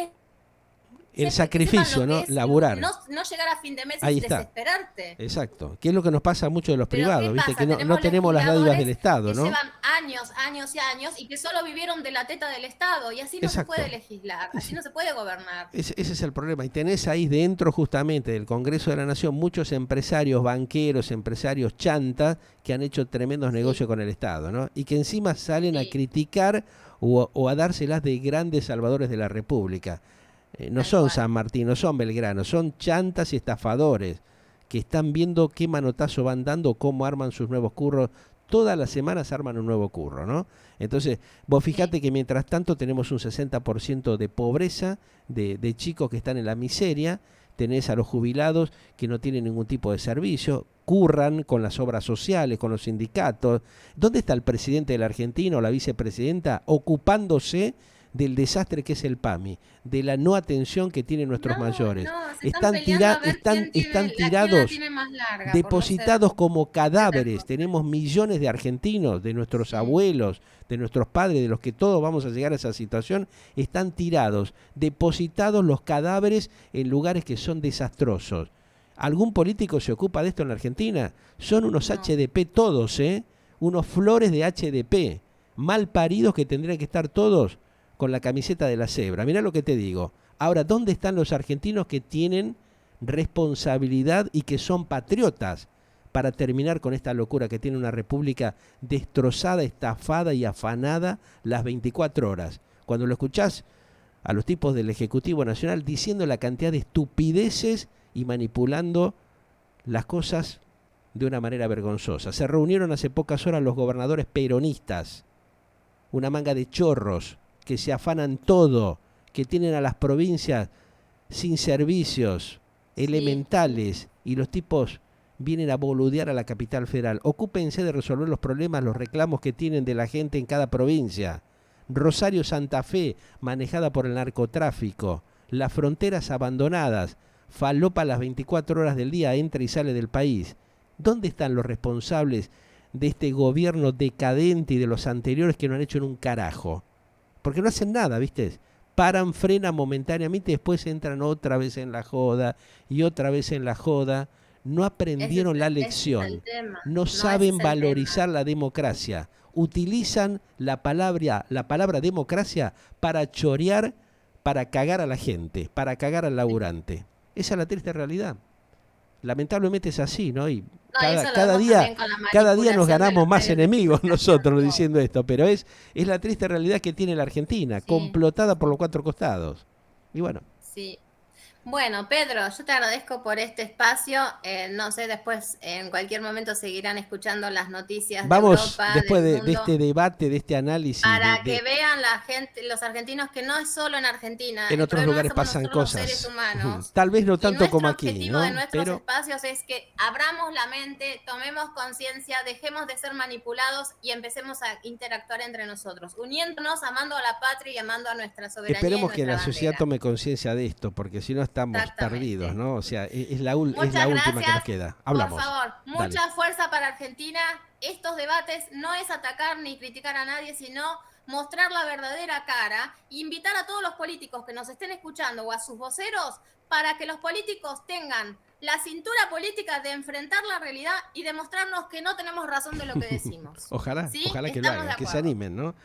sacrificio, que ¿no? es Laburar, no llegar a fin de mes ahí y está. desesperarte. Exacto, que es lo que nos pasa a muchos de los Pero ¿qué privados, ¿viste? Que pasa? no Tenemos tenemos las dádivas legisladores del Estado, que ¿no? llevan años, años y años y que solo vivieron de la teta del Estado y así no se puede Exacto. legislar, Y así sí, no se puede gobernar. ese es el problema. Y tenés ahí dentro justamente del Congreso de la Nación muchos empresarios, banqueros, empresarios chantas que han hecho tremendos Sí, negocios con el Estado, ¿no? Y que encima salen a sí, criticar o a dárselas de grandes salvadores de la República. No tal son cual. San Martín, no son Belgrano, son chantas y estafadores que están viendo qué manotazo van dando, cómo arman sus nuevos curros. Todas las semanas arman un nuevo curro, ¿no? Entonces, vos Sí, fijate que mientras tanto tenemos un 60% de pobreza, de chicos que están en la miseria, tenés a los jubilados que no tienen ningún tipo de servicio, curran con las obras sociales, con los sindicatos. ¿Dónde está el presidente de la Argentina o la vicepresidenta ocupándose del desastre que es el PAMI, de la no atención que tienen nuestros no, mayores? no, se están peleando a ver Están quién la tirados, tiene más larga por no ser depositados como otra cadáveres. cosa. Tenemos millones de argentinos, de nuestros Sí, abuelos, de nuestros padres, de los que todos vamos a llegar a esa situación, están tirados, depositados los cadáveres en lugares que son desastrosos. ¿Algún político se ocupa de esto en la Argentina? Son unos no, HDP todos, ¿eh? Unos flores de HDP, mal paridos que tendrían que estar todos con la camiseta de la cebra. Mirá lo que te digo. Ahora, ¿dónde están los argentinos que tienen responsabilidad y que son patriotas para terminar con esta locura que tiene una república destrozada, estafada y afanada las 24 horas? Cuando lo escuchás a los tipos del Ejecutivo Nacional diciendo la cantidad de estupideces y manipulando las cosas de una manera vergonzosa. Se reunieron hace pocas horas los gobernadores peronistas, una manga de chorros que se afanan todo, que tienen a las provincias sin servicios sí, sí. elementales y los tipos vienen a boludear a la capital federal. Ocúpense de resolver los problemas, los reclamos que tienen de la gente en cada provincia. Rosario Santa Fe, manejada por el narcotráfico, las fronteras abandonadas, falopa las 24 horas del día entra y sale del país. ¿Dónde están los responsables de este gobierno decadente y de los anteriores que no han hecho en un carajo? Porque no hacen nada, ¿viste? Paran, frenan momentáneamente y después entran otra vez en la joda y otra vez en la joda. No aprendieron la Ese es el lección, tema. no No, ese es saben el tema. valorizar la democracia. Utilizan la palabra democracia para chorear, para cagar a la gente, para cagar al laburante. Esa es la triste realidad. Lamentablemente es así, ¿no? Y No, y eso lo cada vemos día, también con la cada día nos manipulación de ganamos los más medios de enemigos comunicación. nosotros Todo. diciendo esto, pero es la triste realidad que tiene la Argentina, Sí, complotada por los sí, cuatro costados. Y bueno, sí. Bueno, Pedro, yo te agradezco por este espacio. No sé, después en cualquier momento seguirán escuchando las noticias de vamos Europa, después del de mundo, este debate, de este análisis, para que vean la gente, los argentinos, que no es solo en Argentina. en El otros problema lugares somos pasan nosotros los seres cosas. humanos. Tal vez no Y tanto como nuestro aquí, objetivo de ¿no? nuestros Pero espacios es que abramos la mente, tomemos conciencia, dejemos de ser manipulados y empecemos a interactuar entre nosotros, uniéndonos, amando a la patria y amando a nuestra soberanía y esperemos que nuestra la sociedad bandera. tome conciencia de esto, porque si no estamos perdidos, Exactamente. ¿no? O sea, es la Muchas última que nos gracias. queda. Por Hablamos. favor, Dale. mucha fuerza para Argentina. Estos debates no es atacar ni criticar a nadie, sino mostrar la verdadera cara e invitar a todos los políticos que nos estén escuchando o a sus voceros para que los políticos tengan la cintura política de enfrentar la realidad y demostrarnos que no tenemos razón de lo que decimos. Ojalá, ¿Sí? ojalá que lo Estamos de hagan, que se acuerdo. animen, ¿no?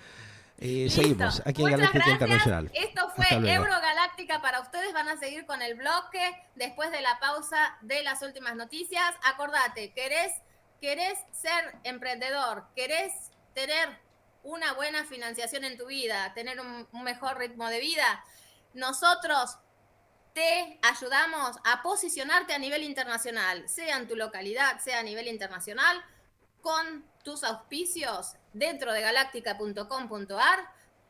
Seguimos aquí en Muchas Galáctica gracias. Internacional. Esto fue Hasta luego. Eurogaláctica para ustedes. Van a seguir con el bloque después de la pausa de las últimas noticias. Acordate, querés ser emprendedor, querés tener una buena financiación en tu vida, tener un mejor ritmo de vida. Nosotros te ayudamos a posicionarte a nivel internacional, sea en tu localidad, sea a nivel internacional, con tus auspicios dentro de galáctica.com.ar.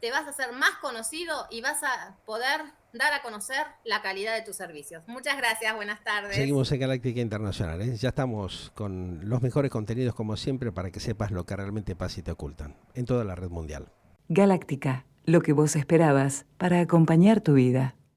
Te vas a hacer más conocido y vas a poder dar a conocer la calidad de tus servicios. Muchas gracias, buenas tardes. Seguimos en Galáctica Internacional, ¿eh? Ya estamos con los mejores contenidos como siempre para que sepas lo que realmente pasa y te ocultan en toda la red mundial. Galáctica, lo que vos esperabas para acompañar tu vida.